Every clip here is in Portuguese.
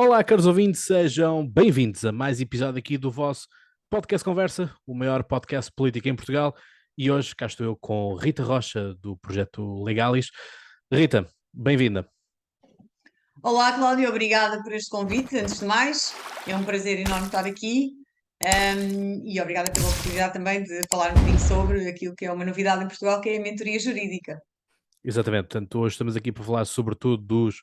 Olá, caros ouvintes, sejam bem-vindos a mais episódio aqui do vosso Podcast Conversa, o maior podcast político em Portugal. E hoje cá estou eu com Rita Rocha, do projeto Legalis. Rita, bem-vinda. Olá, Cláudio, obrigada por este convite. Antes de mais, é um prazer enorme estar aqui, e obrigada pela oportunidade também de falar um bocadinho sobre aquilo que é uma novidade em Portugal, que é a mentoria jurídica. Exatamente, portanto, hoje estamos aqui para falar sobretudo dos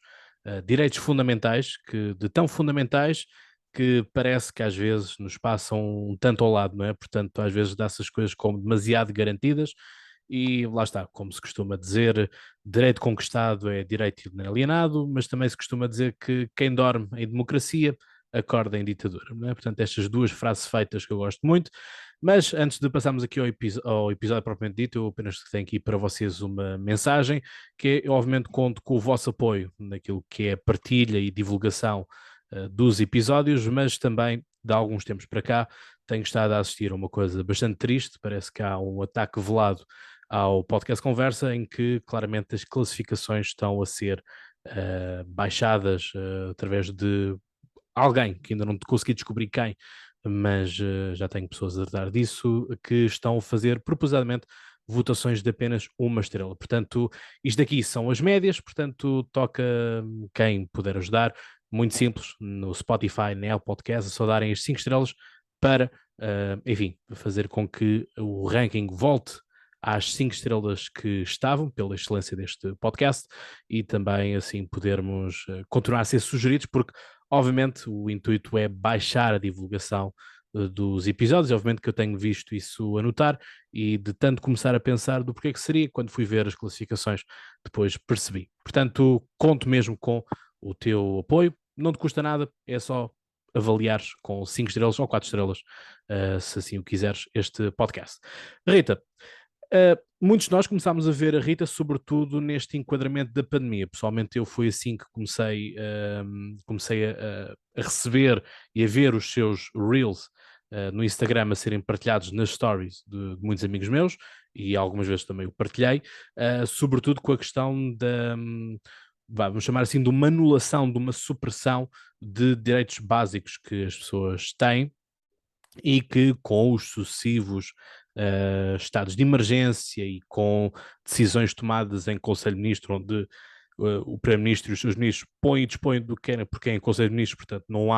direitos fundamentais, de tão fundamentais que parece que às vezes nos passam um tanto ao lado, não é? Portanto, às vezes dá-se as coisas como demasiado garantidas e lá está, como se costuma dizer, direito conquistado é direito inalienado, mas também se costuma dizer que quem dorme em democracia acorda em ditadura, não é? Portanto, estas duas frases feitas que eu gosto muito. Mas antes de passarmos aqui ao episódio propriamente dito, eu apenas tenho aqui para vocês uma mensagem, que é, eu obviamente conto com o vosso apoio naquilo que é a partilha e divulgação dos episódios, mas também de alguns tempos para cá tenho estado a assistir a uma coisa bastante triste, parece que há um ataque velado ao Podcast Conversa, em que claramente as classificações estão a ser baixadas através de alguém, que ainda não consegui descobrir quem, mas já tenho pessoas a tratar disso, que estão a fazer proposadamente votações de apenas uma estrela. Portanto, isto aqui são as médias, portanto, toca quem puder ajudar. Muito simples, no Spotify, na Apple Podcast, é só darem as 5 estrelas para, enfim, fazer com que o ranking volte às 5 estrelas que estavam, pela excelência deste podcast, e também assim podermos continuar a ser sugeridos, porque obviamente o intuito é baixar a divulgação dos episódios, obviamente que eu tenho visto isso a notar e de tanto começar a pensar do porquê que seria, quando fui ver as classificações, depois percebi. Portanto, conto mesmo com o teu apoio, não te custa nada, é só avaliares com 5 estrelas ou 4 estrelas, se assim o quiseres, este podcast. Rita, muitos de nós começámos a ver a Rita, sobretudo neste enquadramento da pandemia. Pessoalmente, eu fui assim que comecei a receber e a ver os seus Reels no Instagram a serem partilhados nas stories de muitos amigos meus e algumas vezes também o partilhei, sobretudo com a questão vamos chamar assim, de uma anulação, de uma supressão de direitos básicos que as pessoas têm e que com os sucessivos estados de emergência e com decisões tomadas em Conselho de Ministros, onde o Primeiro-Ministro e os seus ministros põem e dispõem do que querem, porque é em Conselho de Ministros, portanto não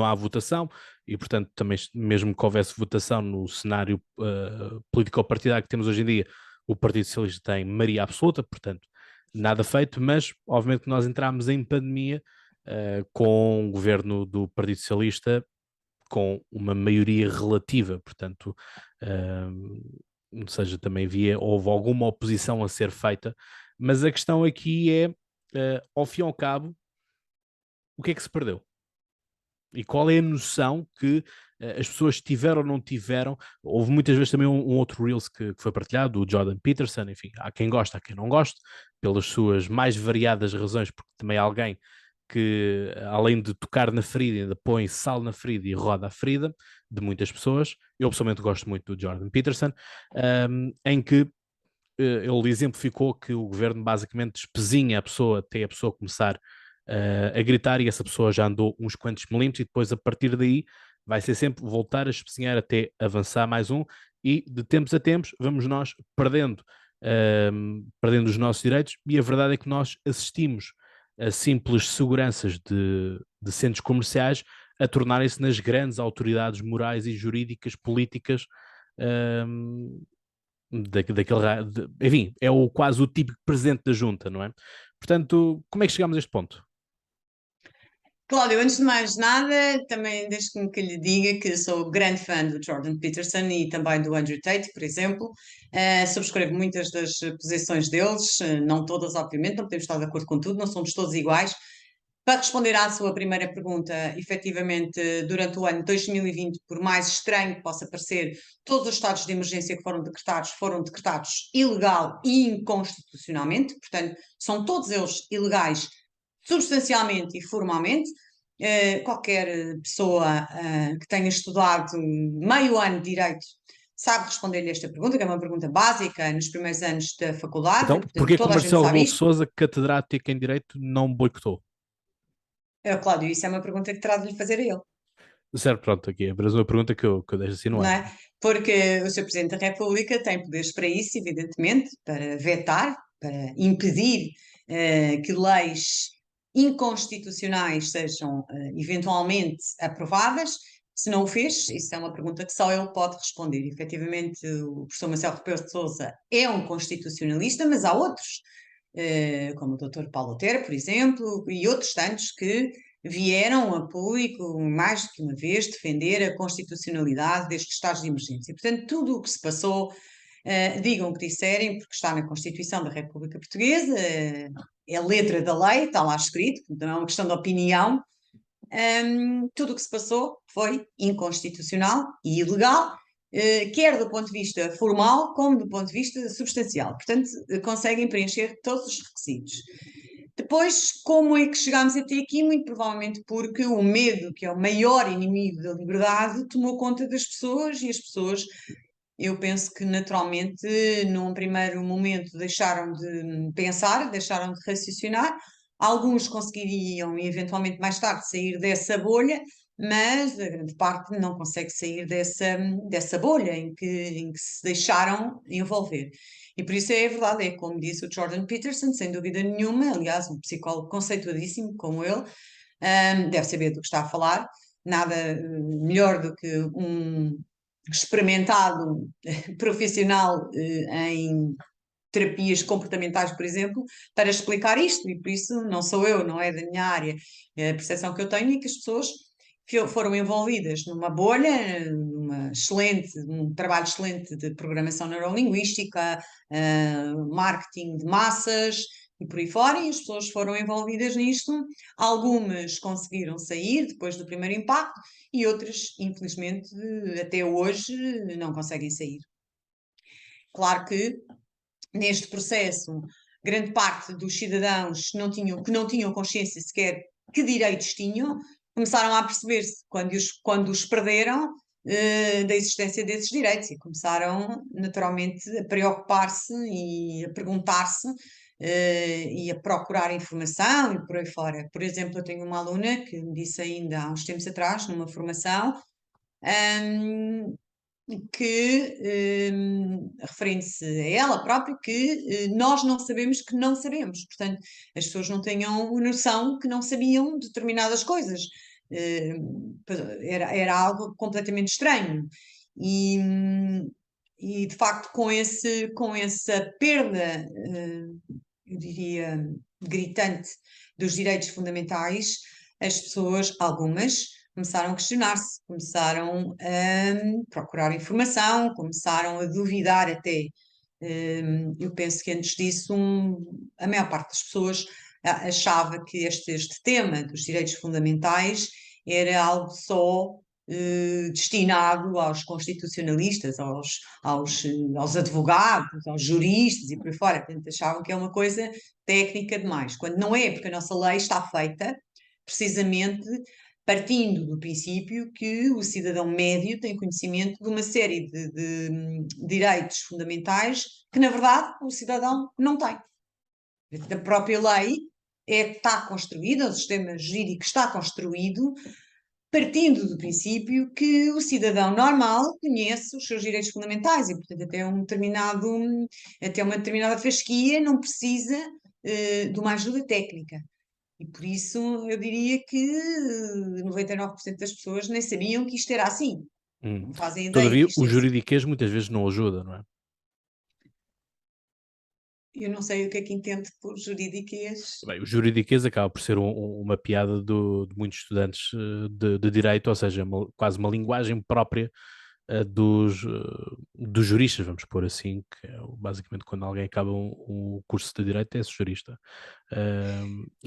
há votação, e portanto também mesmo que houvesse votação no cenário político-partidário que temos hoje em dia, o Partido Socialista tem maioria absoluta, portanto nada feito, mas obviamente que nós entramos em pandemia com o governo do Partido Socialista com uma maioria relativa, portanto, ou seja, também houve alguma oposição a ser feita, mas a questão aqui é, ao fim e ao cabo, o que é que se perdeu? E qual é a noção que as pessoas tiveram ou não tiveram? Houve muitas vezes também um outro Reels que foi partilhado, do Jordan Peterson, enfim, há quem gosta, há quem não goste, pelas suas mais variadas razões, porque também há alguém que, além de tocar na ferida, ainda põe sal na ferida e roda a ferida, de muitas pessoas. Eu pessoalmente gosto muito do Jordan Peterson, em que ele exemplificou que o governo basicamente espezinha a pessoa até a pessoa começar a gritar e essa pessoa já andou uns quantos milímetros e depois a partir daí vai ser sempre voltar a espezinhar até avançar mais um e de tempos a tempos vamos nós perdendo os nossos direitos e a verdade é que nós assistimos a simples seguranças de centros comerciais a tornarem-se nas grandes autoridades morais e jurídicas políticas um, enfim, é quase o típico presidente da junta, não é? Portanto, como é que chegamos a este ponto? Cláudio, antes de mais nada, também deixe-me que lhe diga que sou grande fã do Jordan Peterson e também do Andrew Tate, por exemplo. Subscrevo muitas das posições deles, não todas, obviamente, não podemos estar de acordo com tudo, não somos todos iguais. Para responder à sua primeira pergunta, efetivamente, durante o ano 2020, por mais estranho que possa parecer, todos os estados de emergência que foram decretados ilegal e inconstitucionalmente, portanto, são todos eles ilegais substancialmente e formalmente. Qualquer pessoa que tenha estudado meio ano de Direito sabe responder-lhe esta pergunta, que é uma pergunta básica nos primeiros anos da faculdade, Então, portanto, porquê que o toda a gente Marcelo sabe Rebelo de isto. Sousa, catedrático em Direito, não boicotou? Cláudio, isso é uma pergunta que terá de lhe fazer a ele, Certo, pronto, aqui é apenas uma pergunta que eu deixo assim no não ar. é? Porque o Sr. Presidente da República tem poderes para isso, evidentemente, para vetar, para impedir que leis inconstitucionais sejam eventualmente aprovadas. Se não o fez, isso é uma pergunta que só ele pode responder. Efetivamente, o professor Marcelo Rebelo de Sousa é um constitucionalista, mas há outros, como o Dr. Paulo Otero, por exemplo, e outros tantos que vieram a público mais do que uma vez defender a constitucionalidade destes estados de emergência. Portanto, tudo o que se passou, digam o que disserem, porque está na Constituição da República Portuguesa, é letra da lei, está lá escrito, não é uma questão de opinião. Tudo o que se passou foi inconstitucional e ilegal, quer do ponto de vista formal, como do ponto de vista substancial. Portanto, conseguem preencher todos os requisitos. Depois, como é que chegámos até aqui? Muito provavelmente porque o medo, que é o maior inimigo da liberdade, tomou conta das pessoas e as pessoas, eu penso que naturalmente, num primeiro momento, deixaram de pensar, deixaram de raciocinar. Alguns conseguiriam, eventualmente mais tarde, sair dessa bolha, mas a grande parte não consegue sair dessa bolha em que se deixaram envolver. E por isso é verdade, é como disse o Jordan Peterson, sem dúvida nenhuma, aliás, um psicólogo conceituadíssimo como ele, deve saber do que está a falar, nada melhor do que um experimentado profissional em terapias comportamentais, por exemplo, para explicar isto, e por isso não sou eu, não é da minha área. A percepção que eu tenho é que as pessoas foram envolvidas numa bolha, um trabalho excelente de programação neurolinguística, marketing de massas e por aí fora, e as pessoas foram envolvidas nisto. Algumas conseguiram sair depois do primeiro impacto e outras, infelizmente, até hoje não conseguem sair. Claro que neste processo, grande parte dos cidadãos que não tinham consciência sequer que direitos tinham, começaram a perceber-se quando os perderam da existência desses direitos e começaram naturalmente a preocupar-se e a perguntar-se e a procurar informação e por aí fora. Por exemplo, eu tenho uma aluna que me disse ainda há uns tempos atrás, numa formação, um, referente-se a ela própria, que nós não sabemos que não sabemos. Portanto, as pessoas não tenham noção que não sabiam determinadas coisas. Eh, era algo completamente estranho. E, e de facto, com essa perda, eu diria, gritante dos direitos fundamentais, as pessoas, algumas, começaram a questionar-se, começaram a procurar informação, começaram a duvidar até. Eu penso que antes disso, a maior parte das pessoas achava que este tema dos direitos fundamentais era algo só destinado aos constitucionalistas, aos advogados, aos juristas e por aí fora. Portanto, achavam que é uma coisa técnica demais, quando não é, porque a nossa lei está feita precisamente partindo do princípio que o cidadão médio tem conhecimento de uma série de direitos fundamentais que, na verdade, o cidadão não tem. A própria lei está construída, o sistema jurídico está construído partindo do princípio que o cidadão normal conhece os seus direitos fundamentais e, portanto, até uma determinada fasquia não precisa de uma ajuda técnica. E por isso eu diria que 99% das pessoas nem sabiam que isto era assim. Hum. Não fazem ideia Todavia, que isto o é assim. juridiquês muitas vezes não ajuda, não é? Eu não sei o que é que entende por juridiquês. Bem, o juridiquês acaba por ser uma piada de muitos estudantes de direito, ou seja, quase uma linguagem própria dos juristas, vamos pôr assim, que é basicamente quando alguém acaba um curso de direito é jurista,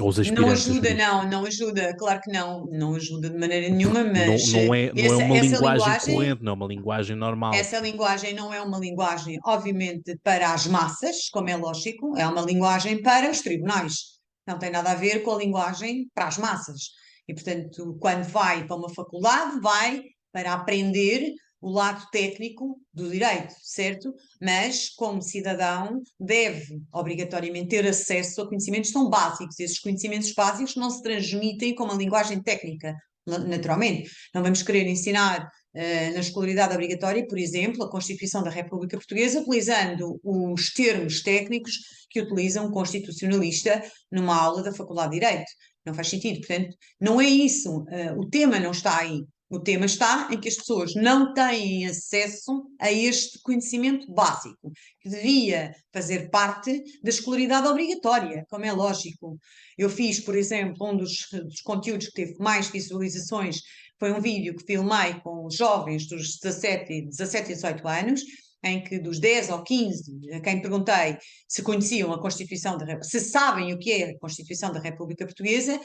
ou os Não aspirantes a ajuda, jurista. não, não ajuda, claro que não, não ajuda de maneira nenhuma, Porque mas não é uma essa linguagem linguagem corrente, não é uma linguagem normal. Essa linguagem não é uma linguagem, obviamente, para as massas, como é lógico, é uma linguagem para os tribunais. Não tem nada a ver com a linguagem para as massas. E, portanto, quando vai para uma faculdade, vai para aprender o lado técnico do direito, certo? Mas, como cidadão, deve obrigatoriamente ter acesso a conhecimentos tão básicos. Esses conhecimentos básicos não se transmitem com uma linguagem técnica, naturalmente. Não vamos querer ensinar na escolaridade obrigatória, por exemplo, a Constituição da República Portuguesa, utilizando os termos técnicos que utiliza um constitucionalista numa aula da Faculdade de Direito. Não faz sentido. Portanto, não é isso. O tema não está aí. O tema está em que as pessoas não têm acesso a este conhecimento básico, que devia fazer parte da escolaridade obrigatória, como é lógico. Eu fiz, por exemplo, um dos conteúdos que teve mais visualizações foi um vídeo que filmei com jovens dos 17 e 18 anos, em que dos 10 ou 15, a quem perguntei se conheciam a Constituição da se sabem o que é a Constituição da República Portuguesa,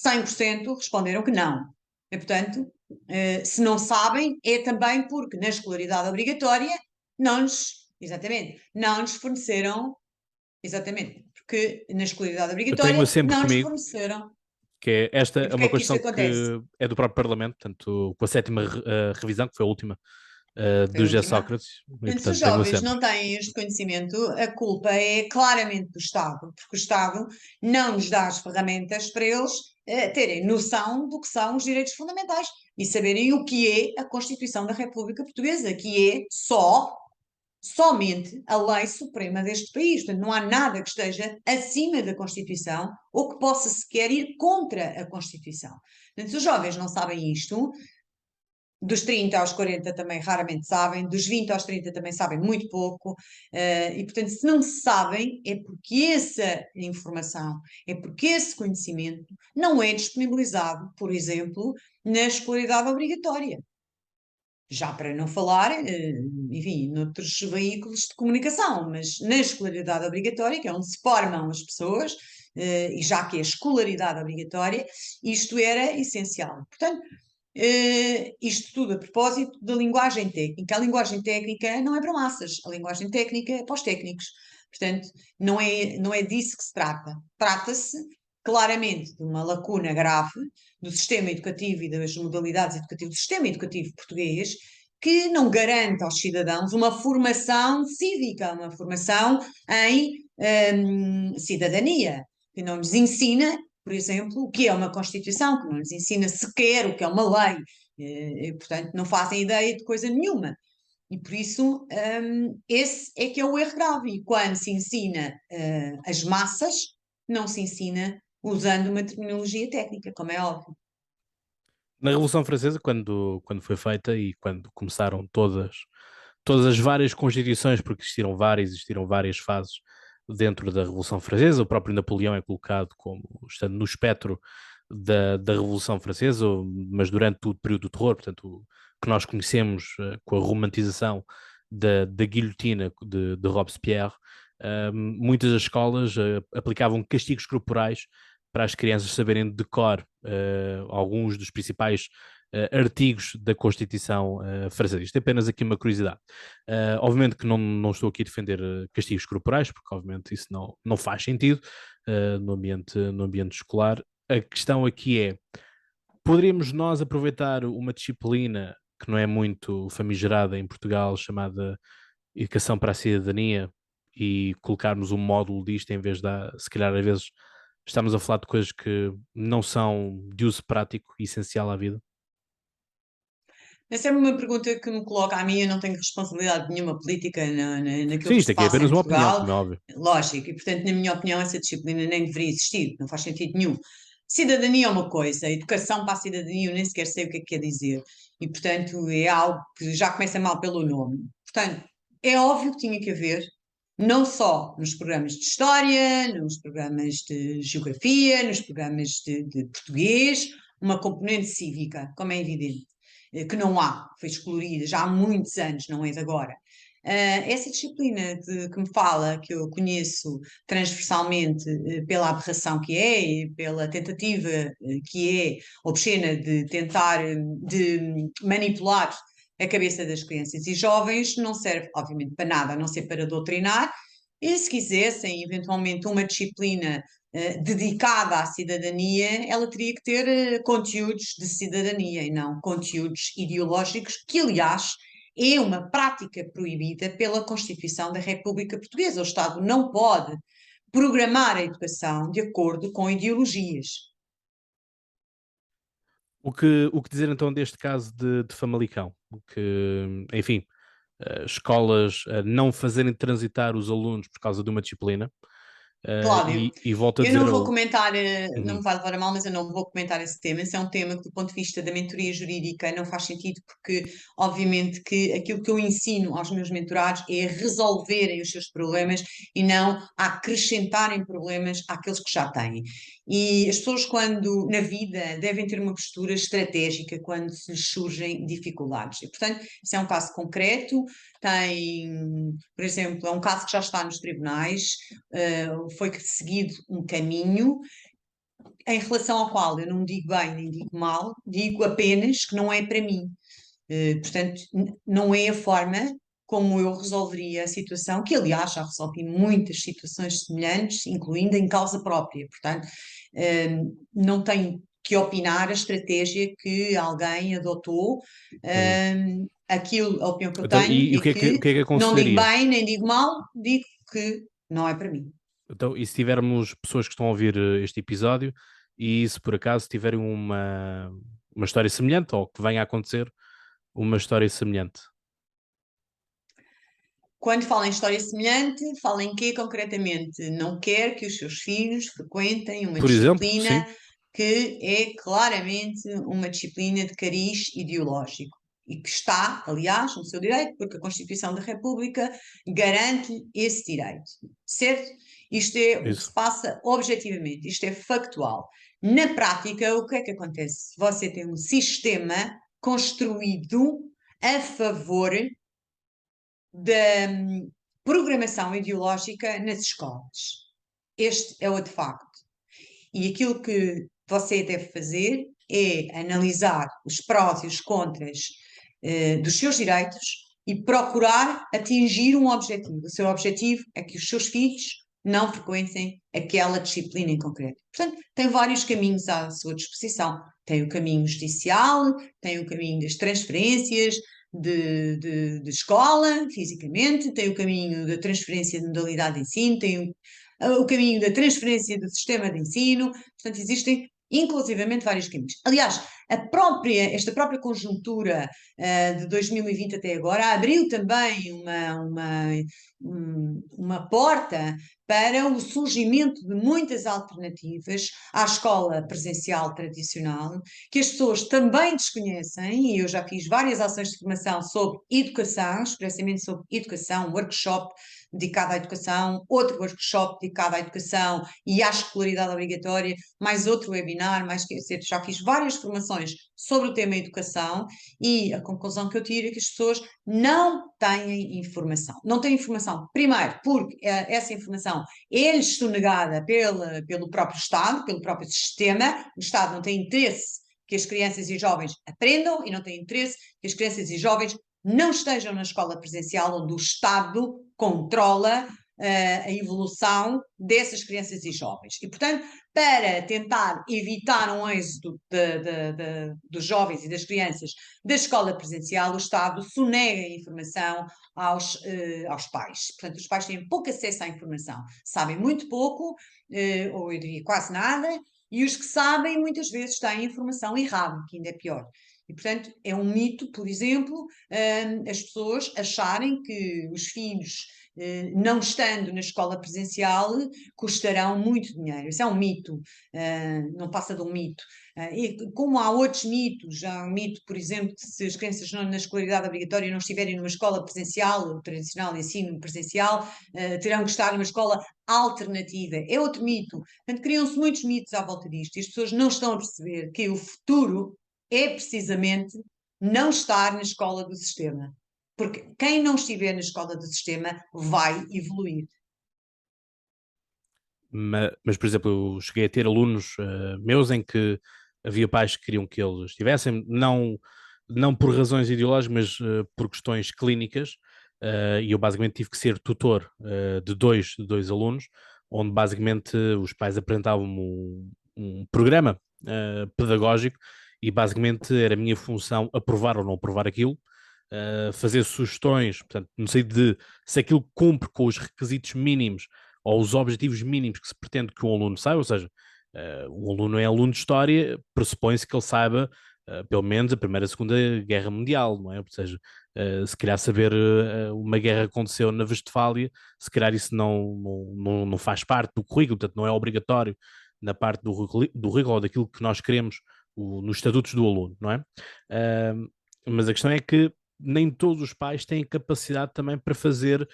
100% responderam que não. E, portanto, se não sabem, é também porque na escolaridade obrigatória não nos forneceram, exatamente, porque na escolaridade Eu tenho obrigatória sempre não nos comigo forneceram. que é, esta E é porquê uma é que isto questão acontece? que é do próprio Parlamento, portanto, com a sétima revisão, que foi a última, Foi a do José última. Sócrates, e Portanto, se os portanto tenho-o jovens sempre. não têm este conhecimento, a culpa é claramente do Estado, porque o Estado não nos dá as ferramentas para eles terem noção do que são os direitos fundamentais e saberem o que é a Constituição da República Portuguesa, que é somente a lei suprema deste país. Portanto, não há nada que esteja acima da Constituição ou que possa sequer ir contra a Constituição. Portanto, se os jovens não sabem isto, dos 30 aos 40 também raramente sabem, dos 20 aos 30 também sabem muito pouco, e portanto, se não sabem, é porque essa informação, é porque esse conhecimento não é disponibilizado, por exemplo, na escolaridade obrigatória. Já para não falar, enfim, noutros veículos de comunicação, mas na escolaridade obrigatória, que é onde se formam as pessoas, e já que é escolaridade obrigatória, isto era essencial. Portanto, isto tudo a propósito da linguagem técnica. A linguagem técnica não é para massas, a linguagem técnica é para os técnicos. Portanto, não é disso que se trata. Trata-se claramente de uma lacuna grave do sistema educativo e das modalidades educativas do sistema educativo português, que não garante aos cidadãos uma formação cívica, uma formação em cidadania, que não nos ensina, por exemplo, o que é uma Constituição, que não nos ensina sequer o que é uma lei, portanto, não fazem ideia de coisa nenhuma. E por isso, esse é que é o erro grave. E quando se ensina as massas, não se ensina usando uma terminologia técnica, como é óbvio. Na Revolução Francesa, quando foi feita e quando começaram todas as várias constituições, porque existiram várias fases dentro da Revolução Francesa, o próprio Napoleão é colocado como estando no espectro da Revolução Francesa, mas durante o período do terror, portanto, o que nós conhecemos com a romantização da guilhotina de Robespierre, muitas das escolas aplicavam castigos corporais para as crianças saberem de cor alguns dos principais artigos da Constituição francesa. Isto é apenas aqui uma curiosidade. Obviamente que não estou aqui a defender castigos corporais, porque obviamente isso não faz sentido no ambiente escolar. A questão aqui é, poderíamos nós aproveitar uma disciplina que não é muito famigerada em Portugal, chamada Educação para a Cidadania, e colocarmos um módulo disto em vez de, se calhar, às vezes estamos a falar de coisas que não são de uso prático e essencial à vida? Essa é uma pergunta que me coloca a mim, eu não tenho responsabilidade nenhuma política naquilo Sim, que isto se aqui é passa em apenas uma opinião, Portugal, como é óbvio. lógico, e portanto, na minha opinião, essa disciplina nem deveria existir, não faz sentido nenhum. Cidadania é uma coisa, educação para a cidadania eu nem sequer sei o que é que quer dizer, e portanto é algo que já começa mal pelo nome. Portanto, é óbvio que tinha que haver, não só nos programas de história, nos programas de geografia, nos programas de português, uma componente cívica, como é evidente que não há, foi excluída já há muitos anos, não é de agora. Essa disciplina que me fala, que eu conheço transversalmente pela aberração que é e pela tentativa que é obscena de tentar de manipular a cabeça das crianças e jovens, não serve, obviamente, para nada, a não ser para doutrinar. E se quisessem, eventualmente, uma disciplina dedicada à cidadania, ela teria que ter conteúdos de cidadania e não conteúdos ideológicos, que, aliás, é uma prática proibida pela Constituição da República Portuguesa. O Estado não pode programar a educação de acordo com ideologias. O que dizer então deste caso de Famalicão? Enfim, escolas não fazerem transitar os alunos por causa de uma disciplina, Cláudio, e volto a eu dizer. não vou comentar, não Uhum. me vai levar a mal, mas eu não vou comentar esse tema. Esse é um tema que, do ponto de vista da mentoria jurídica, não faz sentido, porque, obviamente, que aquilo que eu ensino aos meus mentorados é resolverem os seus problemas e não acrescentarem problemas àqueles que já têm. E as pessoas, quando na vida, devem ter uma postura estratégica quando se lhes surgem dificuldades. E, portanto, isso é um caso concreto, por exemplo, é um caso que já está nos tribunais. Foi seguido um caminho em relação ao qual eu não digo bem nem digo mal, digo apenas que não é para mim. Portanto, não é a forma como eu resolveria a situação, que aliás já resolvi muitas situações semelhantes, incluindo em causa própria. Portanto, não tenho que opinar a estratégia que alguém adotou. Uhum. A opinião que eu Então, tenho e é o que que é que não digo aconselharia? bem nem digo mal, digo que não é para mim. Então, e se tivermos pessoas que estão a ouvir este episódio e se por acaso tiverem uma história semelhante ou que venha a acontecer uma história semelhante? Quando fala em história semelhante, fala em quê concretamente? Não quer que os seus filhos frequentem uma Por exemplo, sim. disciplina que é claramente uma disciplina de cariz ideológico e que está, aliás, no seu direito, porque a Constituição da República garante esse direito, certo? Isto é o que Isso. se passa objetivamente, isto é factual. Na prática, o que é que acontece? Você tem um sistema construído a favor da programação ideológica nas escolas. Este é o de facto. E aquilo que você deve fazer é analisar os prós e os contras dos seus direitos e procurar atingir um objetivo. O seu objetivo é que os seus filhos não frequentem aquela disciplina em concreto. Portanto, tem vários caminhos à sua disposição. Tem o caminho judicial, tem o caminho das transferências, de escola, fisicamente, tem o caminho da transferência de modalidade de ensino, tem o caminho da transferência do sistema de ensino. Portanto, existem inclusivamente vários caminhos. Aliás, esta própria conjuntura de 2020 até agora abriu também uma porta para o surgimento de muitas alternativas à escola presencial tradicional, que as pessoas também desconhecem, e eu já fiz várias ações de formação sobre educação, expressamente sobre educação, workshop dedicado à educação, outro workshop dedicado à educação e à escolaridade obrigatória, mais outro webinar, mais quer dizer, já fiz várias formações sobre o tema educação e a conclusão que eu tiro é que as pessoas não têm informação. Não têm informação, primeiro, porque essa informação é-lhes sonegada pelo próprio Estado, pelo próprio sistema. O Estado não tem interesse que as crianças e jovens aprendam e não tem interesse que as crianças e jovens não estejam na escola presencial onde o Estado controla a evolução dessas crianças e jovens. E, portanto, para tentar evitar um êxodo dos jovens e das crianças da escola presencial, o Estado sonega a informação aos pais. Portanto, os pais têm pouco acesso à informação, sabem muito pouco, ou eu diria quase nada, e os que sabem muitas vezes têm informação errada, que ainda é pior. E, portanto, é um mito, por exemplo, as pessoas acharem que os filhos, não estando na escola presencial, custarão muito dinheiro. Isso é um mito, não passa de um mito. E como há outros mitos, há um mito, por exemplo, que se as crianças na escolaridade obrigatória não estiverem numa escola presencial, o tradicional ensino presencial, terão que estar numa escola alternativa. É outro mito. Portanto, criam-se muitos mitos à volta disto e as pessoas não estão a perceber que o futuro é precisamente não estar na escola do sistema. Porque quem não estiver na escola do sistema vai evoluir. Mas, por exemplo, eu cheguei a ter alunos meus em que havia pais que queriam que eles estivessem, não por razões ideológicas, mas por questões clínicas, e eu basicamente tive que ser tutor de dois alunos, onde basicamente os pais apresentavam um programa pedagógico e basicamente era a minha função aprovar ou não aprovar aquilo. fazer sugestões, portanto, no sentido de se aquilo cumpre com os requisitos mínimos ou os objetivos mínimos que se pretende que um aluno saiba, ou seja, o aluno é aluno de História, pressupõe-se que ele saiba pelo menos a Primeira e a Segunda Guerra Mundial, não é? Ou seja, se calhar saber uma guerra que aconteceu na Westfália, se calhar isso não faz parte do currículo, portanto não é obrigatório na parte do rigor ou daquilo que nós queremos nos estatutos do aluno, não é? Mas a questão é que nem todos os pais têm capacidade também para fazer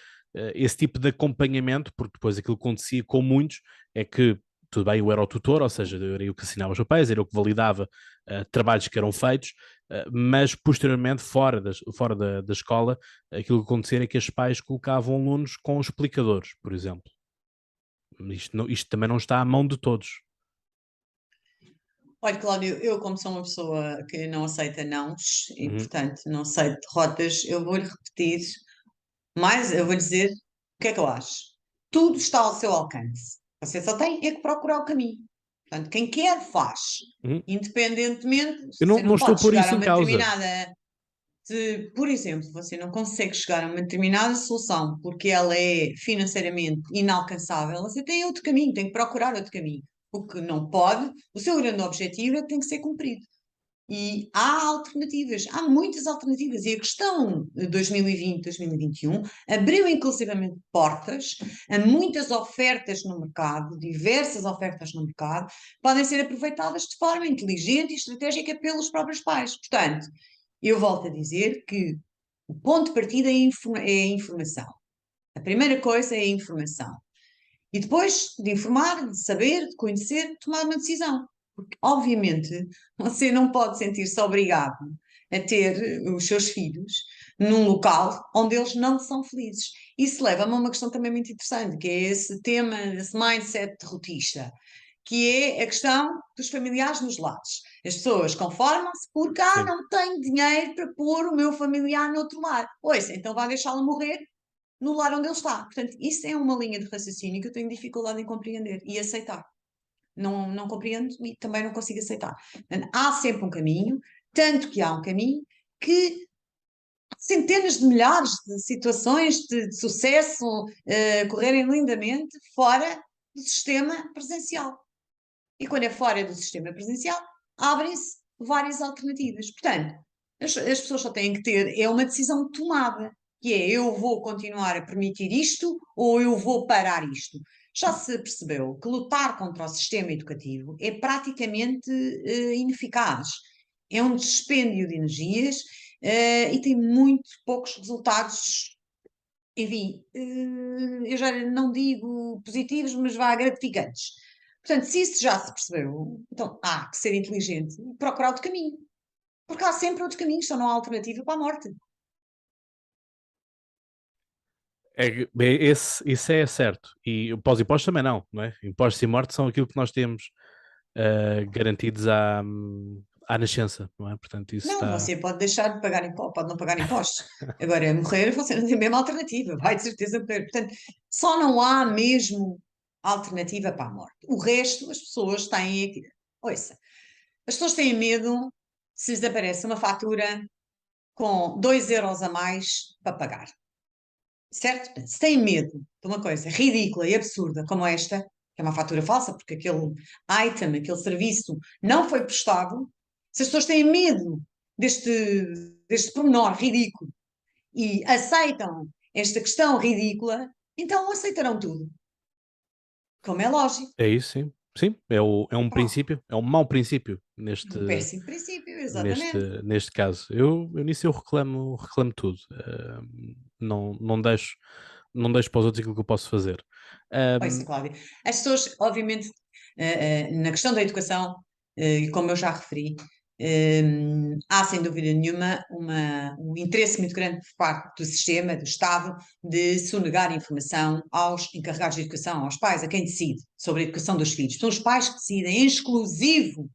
esse tipo de acompanhamento, porque depois aquilo que acontecia com muitos é que tudo bem, eu era o tutor, ou seja, era eu que assinava os papéis, era eu que validava trabalhos que eram feitos, mas posteriormente, fora da escola, aquilo que acontecia é que os pais colocavam alunos com explicadores, por exemplo. Isto também não está à mão de todos. Olha, Cláudio, eu como sou uma pessoa que não aceita nãos e, Uhum, portanto, não aceito derrotas, eu vou-lhe repetir, mas eu vou dizer o que é que eu acho. Tudo está ao seu alcance. Você só tem é que procurar o caminho. Portanto, quem quer, faz. uhum. Independentemente, Eu você não não estou a pode pôr chegar isso a em uma causa. determinada por exemplo, você não consegue chegar a uma determinada solução porque ela é financeiramente inalcançável, você tem outro caminho, tem que procurar outro caminho. O que não pode, o seu grande objetivo é que tem que ser cumprido. E há alternativas, há muitas alternativas. E a questão de 2020, 2021 abriu inclusivamente portas a muitas ofertas no mercado, diversas ofertas no mercado, podem ser aproveitadas de forma inteligente e estratégica pelos próprios pais. Portanto, eu volto a dizer que o ponto de partida é a informação. A primeira coisa é a informação. E depois de informar, de saber, de conhecer, de tomar uma decisão. Porque, obviamente, você não pode sentir-se obrigado a ter os seus filhos num local onde eles não são felizes. Isso leva-me a uma questão também muito interessante, que é esse tema, esse mindset derrotista, que é a questão dos familiares nos lares. As pessoas conformam-se porque, Sim. não tenho dinheiro para pôr o meu familiar no outro lar. Ouça, então vai deixá-lo morrer no lar onde ele está. Portanto, isso é uma linha de raciocínio que eu tenho dificuldade em compreender e aceitar. Não compreendo e também não consigo aceitar. Portanto, há sempre um caminho, tanto que há um caminho que centenas de milhares de situações de sucesso correrem lindamente fora do sistema presencial. E quando é fora do sistema presencial, abrem-se várias alternativas. Portanto, as pessoas só têm que ter é uma decisão tomada, que é eu vou continuar a permitir isto ou eu vou parar isto. Já se percebeu que lutar contra o sistema educativo é praticamente ineficaz. É um dispêndio de energias e tem muito poucos resultados, enfim, eu já não digo positivos, mas vá gratificantes. Portanto, se isso já se percebeu, então há que ser inteligente e procurar outro caminho. Porque há sempre outro caminho, só não há alternativa para a morte. Isso é certo. E para os impostos também não é? Impostos e mortes são aquilo que nós temos garantidos à nascença, não é? Portanto, isso Não, está. você pode deixar de pagar impostos, pode não pagar impostos. Agora, morrer, você não tem mesmo alternativa, vai de certeza morrer. Portanto, só não há mesmo alternativa para a morte. O resto, as pessoas têm aqui. Ouça, as pessoas têm medo se lhes aparece uma fatura com 2 euros a mais para pagar. Certo? Portanto, se têm medo de uma coisa ridícula e absurda como esta, que é uma fatura falsa, porque aquele item, aquele serviço não foi prestado, se as pessoas têm medo deste pormenor ridículo e aceitam esta questão ridícula, então aceitarão tudo. Como é lógico. É isso, sim. Sim, é um Pronto. princípio, é um mau princípio Um péssimo princípio, neste, exatamente. neste caso. Eu nisso eu reclamo tudo. Não deixo, não deixo para os outros aquilo que eu posso fazer. Ouça, Um, Cláudia, as pessoas, obviamente, na questão da educação, e como eu já referi, há sem dúvida nenhuma um interesse muito grande por parte do sistema, do Estado, de sonegar informação aos encarregados de educação, aos pais, a quem decide sobre a educação dos filhos. São os pais que decidem em exclusivo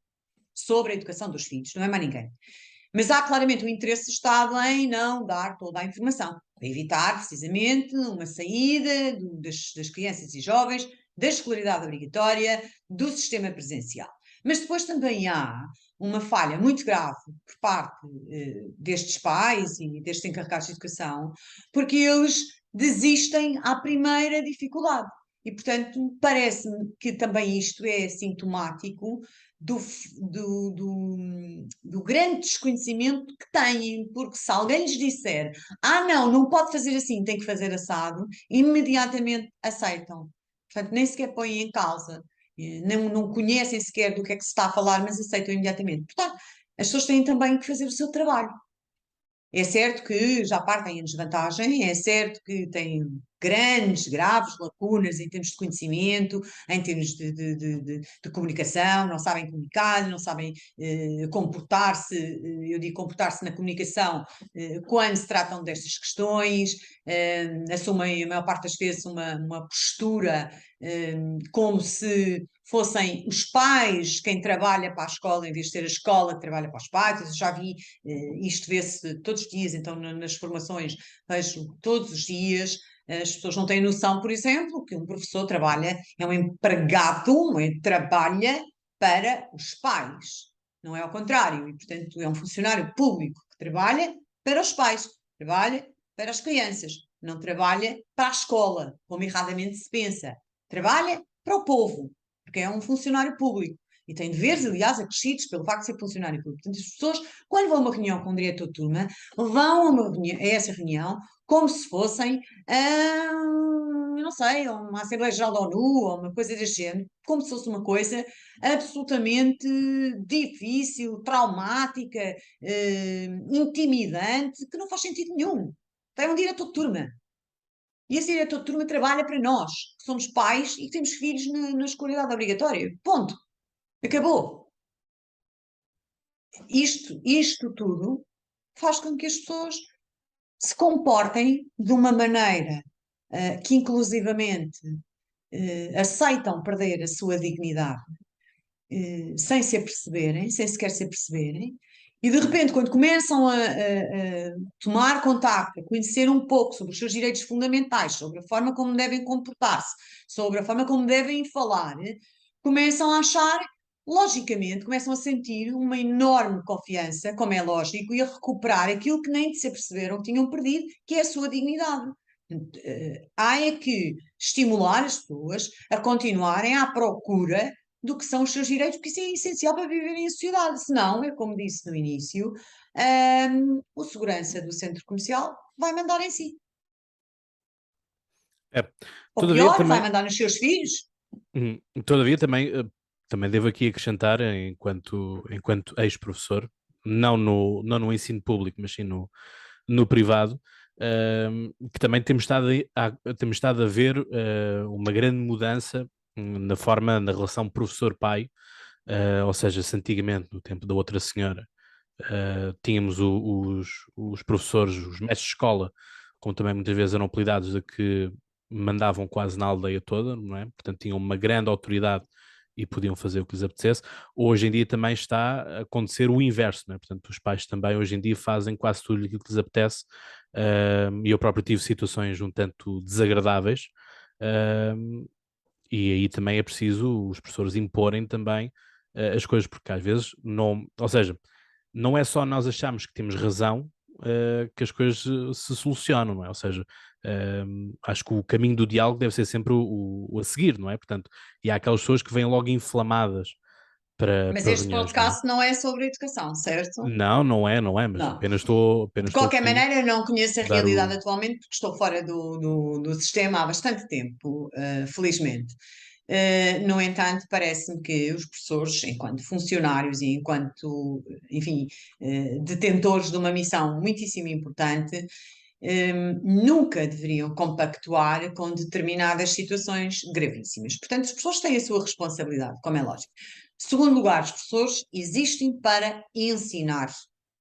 sobre a educação dos filhos, não é mais ninguém. Mas há claramente o interesse do Estado em não dar toda a informação, para evitar precisamente uma saída das crianças e jovens da escolaridade obrigatória do sistema presencial. Mas depois também há uma falha muito grave por parte destes pais e destes encarregados de educação, porque eles desistem à primeira dificuldade. E, portanto, parece-me que também isto é sintomático do grande desconhecimento que têm, porque se alguém lhes disser não, não pode fazer assim, tem que fazer assado, imediatamente aceitam. Portanto, nem sequer põem em causa, não conhecem sequer do que é que se está a falar, mas aceitam imediatamente. Portanto, as pessoas têm também que fazer o seu trabalho. É certo que já partem em desvantagem, é certo que têm grandes, graves lacunas em termos de conhecimento, em termos de comunicação, não sabem comunicar, não sabem comportar-se, eu digo comportar-se na comunicação quando se tratam destas questões, assumem a maior parte das vezes uma postura como se fossem os pais quem trabalha para a escola, em vez de ser a escola que trabalha para os pais. Eu já vi isto vê-se todos os dias, então nas formações vejo todos os dias. As pessoas não têm noção, por exemplo, que um professor trabalha, é um empregado, trabalha para os pais, não é ao contrário, e portanto é um funcionário público que trabalha para os pais, trabalha para as crianças, não trabalha para a escola, como erradamente se pensa, trabalha para o povo, porque é um funcionário público. E tem deveres, aliás, acrescidos pelo facto de ser funcionário público. Portanto, as pessoas, quando vão a uma reunião com o diretor de turma, vão a essa reunião como se fossem, eu não sei, uma Assembleia Geral da ONU ou uma coisa deste género, como se fosse uma coisa absolutamente difícil, traumática, intimidante, que não faz sentido nenhum. Tem um diretor de turma. E esse diretor de turma trabalha para nós, que somos pais e que temos filhos na escolaridade obrigatória. Ponto. Acabou. Isto tudo faz com que as pessoas se comportem de uma maneira que inclusivamente aceitam perder a sua dignidade sem se aperceberem, sem sequer se aperceberem, e de repente, quando começam a tomar contacto, a conhecer um pouco sobre os seus direitos fundamentais, sobre a forma como devem comportar-se, sobre a forma como devem falar, começam a achar, logicamente, começam a sentir uma enorme confiança, como é lógico, e a recuperar aquilo que nem se aperceberam que tinham perdido, que é a sua dignidade. Há é que estimular as pessoas a continuarem à procura do que são os seus direitos, porque isso é essencial para viverem em sociedade. Senão, é como disse no início, o segurança do centro comercial vai mandar em si. É. Ou Todavia pior, vai também, mandar nos seus filhos. todavia também, também devo aqui acrescentar, enquanto ex-professor, não no ensino público, mas sim no privado, que também temos estado a ver uma grande mudança na forma, na relação professor-pai, ou seja, se antigamente, no tempo da outra senhora, tínhamos os professores, os mestres de escola, como também muitas vezes eram apelidados, de que mandavam quase na aldeia toda, não é? Portanto, tinham uma grande autoridade e podiam fazer o que lhes apetecesse. Hoje em dia também está a acontecer o inverso, não é? Portanto, os pais também hoje em dia fazem quase tudo aquilo que lhes apetece, e eu próprio tive situações um tanto desagradáveis, e aí também é preciso os professores imporem também as coisas, porque às vezes não, ou seja, não é só nós acharmos que temos razão que as coisas se solucionam, não é? Ou seja, acho que o caminho do diálogo deve ser sempre o a seguir, não é? Portanto, e há aquelas pessoas que vêm logo inflamadas para, Mas para este reuniões, não é? podcast não é sobre educação, certo? Não, não é, mas Não. apenas De estou qualquer aqui maneira, eu não conheço a a dar realidade o. atualmente, porque estou fora do sistema há bastante tempo, felizmente. No entanto, parece-me que os professores, enquanto funcionários e enquanto, enfim, detentores de uma missão muitíssimo importante, nunca deveriam compactuar com determinadas situações gravíssimas. Portanto, as pessoas têm a sua responsabilidade, como é lógico. Segundo lugar, os professores existem para ensinar,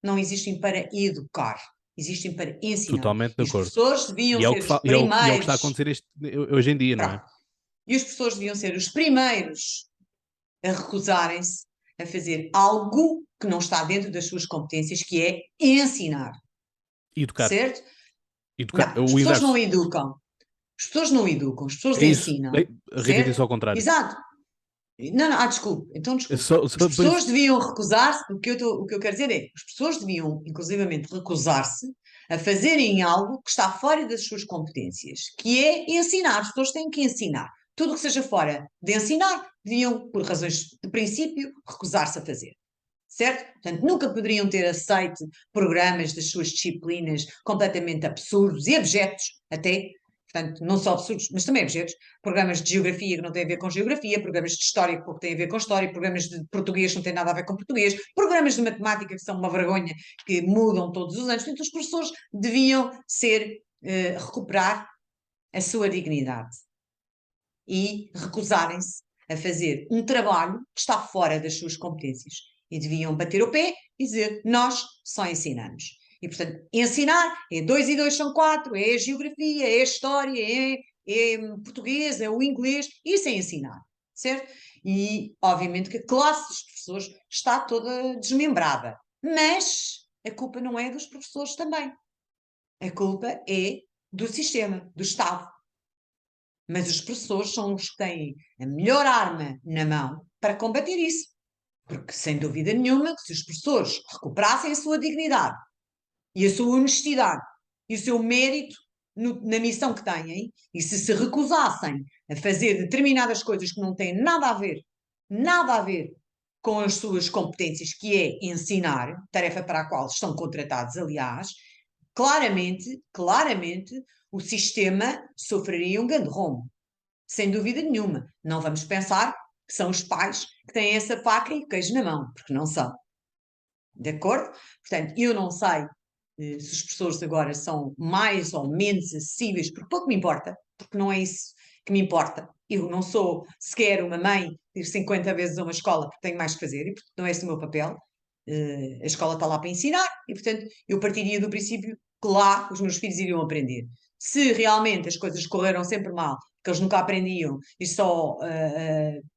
não existem para educar, existem para ensinar. Totalmente de E os acordo. professores deviam E é o ser que, os e é o que está a primeiros. acontecer hoje em dia, não é? Pronto. E os professores deviam ser os primeiros a recusarem-se a fazer algo que não está dentro das suas competências, que é ensinar, Educar. certo? Educar, Não, as o pessoas não inverso. educam. As pessoas não educam, as pessoas É isso. ensinam, A Rita disse certo? ao contrário. Exato. Não, não, desculpe. Então, desculpe. As Por pessoas isso, deviam recusar-se, o que eu quero dizer é, as pessoas deviam, inclusivamente, recusar-se a fazerem algo que está fora das suas competências, que é ensinar. As pessoas têm que ensinar. Tudo o que seja fora de ensinar, deviam, por razões de princípio, recusar-se a fazer. Certo? Portanto, nunca poderiam ter aceito programas das suas disciplinas completamente absurdos e abjetos, até, portanto, não só absurdos, mas também abjetos, programas de geografia que não têm a ver com geografia, programas de história que pouco têm a ver com história, programas de português que não têm nada a ver com português, programas de matemática que são uma vergonha, que mudam todos os anos. Portanto, os professores deviam recuperar a sua dignidade e recusarem-se a fazer um trabalho que está fora das suas competências. E deviam bater o pé e dizer: nós só ensinamos. E, portanto, ensinar é 2 e 2 são 4, é a geografia, é a história, é português, é o inglês, isso é ensinar, certo? E, obviamente, que a classe dos professores está toda desmembrada. Mas a culpa não é dos professores também. A culpa é do sistema, do Estado. Mas os professores são os que têm a melhor arma na mão para combater isso. Porque, sem dúvida nenhuma, que se os professores recuperassem a sua dignidade e a sua honestidade e o seu mérito na missão que têm, e se recusassem a fazer determinadas coisas que não têm nada a ver com as suas competências, que é ensinar, tarefa para a qual estão contratados, aliás, claramente, o sistema sofreria um grande rombo. Sem dúvida nenhuma. Não vamos pensar que são os pais que têm essa faca e o queijo na mão, porque não são. De acordo? Portanto, eu não sei se os professores agora são mais ou menos acessíveis, porque pouco me importa, porque não é isso que me importa. Eu não sou sequer uma mãe de ir 50 vezes a uma escola porque tenho mais que fazer e porque não é esse o meu papel. A escola está lá para ensinar e, portanto, eu partiria do princípio que lá os meus filhos iriam aprender. Se realmente as coisas correram sempre mal, que eles nunca aprendiam e só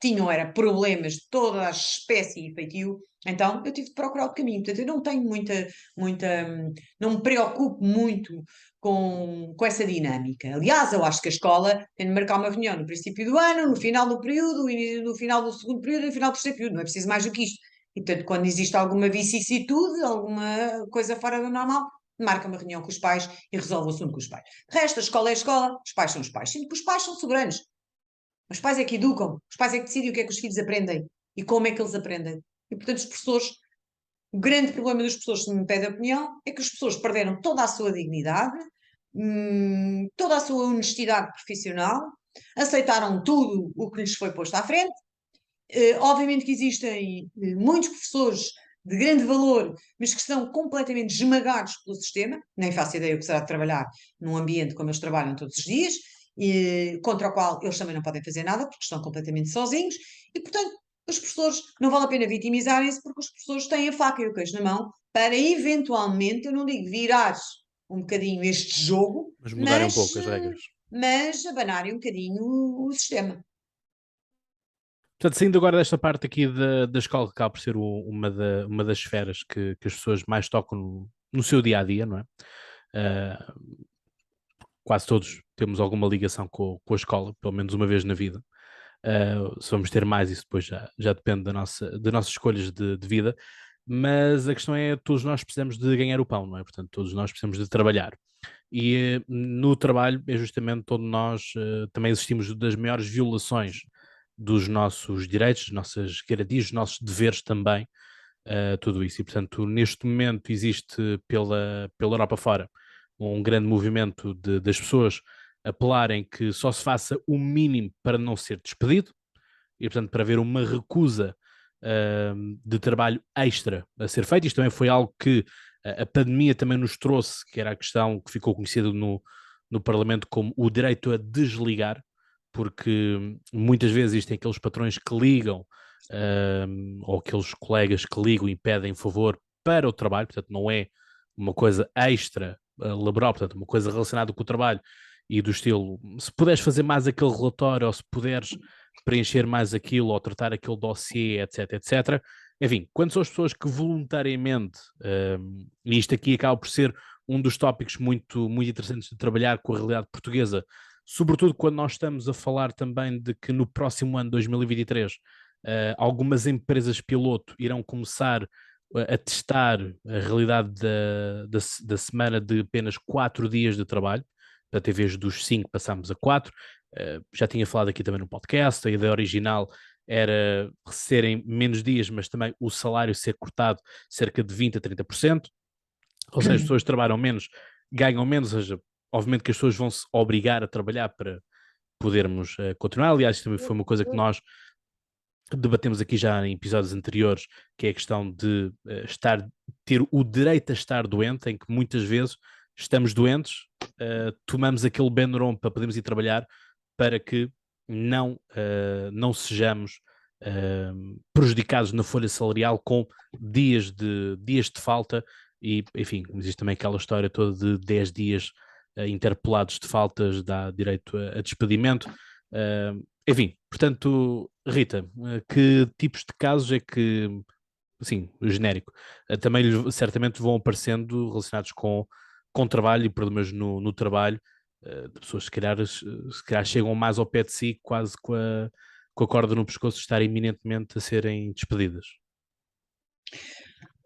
tinham era problemas de toda a espécie e feitio, então eu tive de procurar outro caminho. Portanto, eu não tenho não me preocupo muito com essa dinâmica. Aliás, eu acho que a escola tem de marcar uma reunião no princípio do ano, no final do período, no final do segundo período e no final do terceiro período. Não é preciso mais do que isto. E, portanto, quando existe alguma vicissitude, alguma coisa fora do normal, marca uma reunião com os pais e resolve o assunto com os pais. De resto, a escola é a escola, os pais são os pais. Sinto que os pais são soberanos. Os pais é que educam, os pais é que decidem o que é que os filhos aprendem e como é que eles aprendem. E, portanto, os professores, o grande problema dos professores, se me pede a opinião, é que os professores perderam toda a sua dignidade, toda a sua honestidade profissional, aceitaram tudo o que lhes foi posto à frente. Obviamente que existem muitos professores de grande valor, mas que estão completamente esmagados pelo sistema, nem faço ideia o que será de trabalhar num ambiente como eles trabalham todos os dias, contra o qual eles também não podem fazer nada, porque estão completamente sozinhos, e portanto os professores não vale a pena vitimizarem-se, porque os professores têm a faca e o queijo na mão para eventualmente, eu não digo virar um bocadinho este jogo, mas mudarem um pouco as regras. mas abanarem um bocadinho o sistema. Portanto, saindo agora desta parte aqui da escola, que acaba por ser uma das esferas que as pessoas mais tocam no seu dia a dia, não é? Quase todos temos alguma ligação com a escola, pelo menos uma vez na vida. Se vamos ter mais, isso depois já depende das nossas escolhas de vida. Mas a questão é, todos nós precisamos de ganhar o pão, não é? Portanto, todos nós precisamos de trabalhar. E no trabalho é justamente onde nós também existimos das maiores violações dos nossos direitos, das nossas garantias, dos nossos deveres também, tudo isso. E, portanto, neste momento existe pela Europa fora um grande movimento das pessoas apelarem que só se faça o mínimo para não ser despedido e, portanto, para haver uma recusa de trabalho extra a ser feito. Isto também foi algo que a pandemia também nos trouxe, que era a questão que ficou conhecida no Parlamento como o direito a desligar, porque muitas vezes existem aqueles patrões que ligam, ou aqueles colegas que ligam e pedem favor para o trabalho, portanto não é uma coisa extra laboral, portanto uma coisa relacionada com o trabalho e do estilo, se puderes fazer mais aquele relatório ou se puderes preencher mais aquilo ou tratar aquele dossiê, etc, etc. Enfim, quando são as pessoas que voluntariamente, e isto aqui acaba por ser um dos tópicos muito interessantes de trabalhar com a realidade portuguesa, sobretudo quando nós estamos a falar também de que no próximo ano, 2023, Algumas empresas piloto irão começar a testar a realidade da semana de apenas 4 dias de trabalho. Portanto, em vez dos 5, passamos a 4. Já tinha falado aqui também no podcast, a ideia original era serem menos dias, mas também o salário ser cortado cerca de 20 a 30%. Ou seja, as pessoas trabalham menos, ganham menos, ou seja, obviamente que as pessoas vão se obrigar a trabalhar para podermos continuar. Aliás, também foi uma coisa que nós debatemos aqui já em episódios anteriores, que é a questão de ter o direito a estar doente, em que muitas vezes estamos doentes, tomamos aquele Benuron para podermos ir trabalhar, para que não sejamos prejudicados na folha salarial com dias de falta. E, enfim, existe também aquela história toda de 10 dias interpelados de faltas, dá direito a despedimento. Enfim, portanto, Rita, que tipos de casos é que, assim, genérico, também certamente vão aparecendo relacionados com trabalho e problemas no trabalho, de pessoas se calhar chegam mais ao pé de si, quase com a corda no pescoço, de estarem iminentemente a serem despedidas.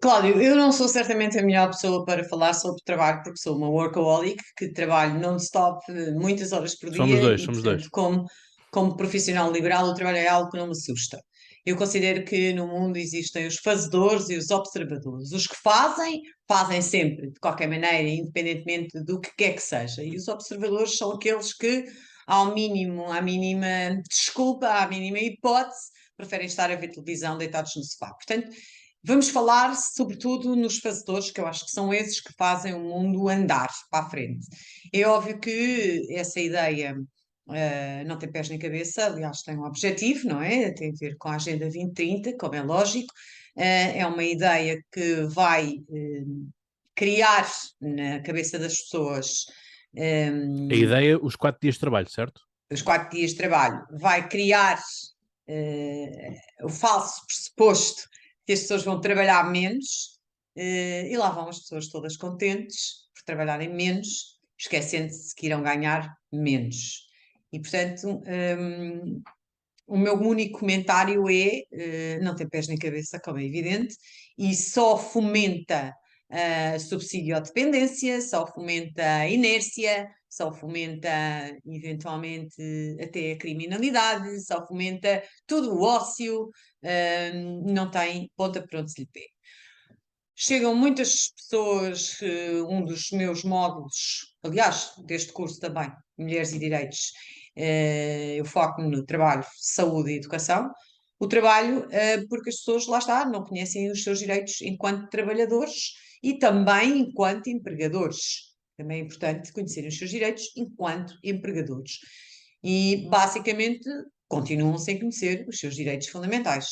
Cláudio, eu não sou certamente a melhor pessoa para falar sobre trabalho, porque sou uma workaholic, que trabalho non-stop muitas horas por Somos dia dois, e, somos dois. portanto, como profissional liberal, o trabalho é algo que não me assusta. Eu considero que no mundo existem os fazedores e os observadores. Os que fazem, fazem sempre, de qualquer maneira, independentemente do que quer que seja. E os observadores são aqueles que, ao mínimo, à mínima desculpa, à mínima hipótese, preferem estar a ver televisão deitados no sofá. Portanto, vamos falar, sobretudo, nos fazedores, que eu acho que são esses que fazem o mundo andar para a frente. É óbvio que essa ideia não tem pés nem cabeça, aliás, tem um objetivo, não é? Tem a ver com a Agenda 2030, como é lógico. É uma ideia que vai criar na cabeça das pessoas A ideia, os 4 dias de trabalho, certo? os 4 dias de trabalho, vai criar o falso pressuposto que as pessoas vão trabalhar menos, e lá vão as pessoas todas contentes por trabalharem menos, esquecendo-se que irão ganhar menos. E, portanto, o meu único comentário é, não tem pés nem cabeça, como é evidente, e só fomenta subsídio à dependência, só fomenta a inércia, só fomenta eventualmente até a criminalidade, só fomenta todo o ócio, não tem ponta para onde se lhe pé. Chegam muitas pessoas, um dos meus módulos, aliás, deste curso também, Mulheres e Direitos, eu foco-me no trabalho, saúde e educação. O trabalho, porque as pessoas, lá está, não conhecem os seus direitos enquanto trabalhadores e também enquanto empregadores. Também é importante conhecerem os seus direitos enquanto empregadores. E, basicamente, continuam sem conhecer os seus direitos fundamentais.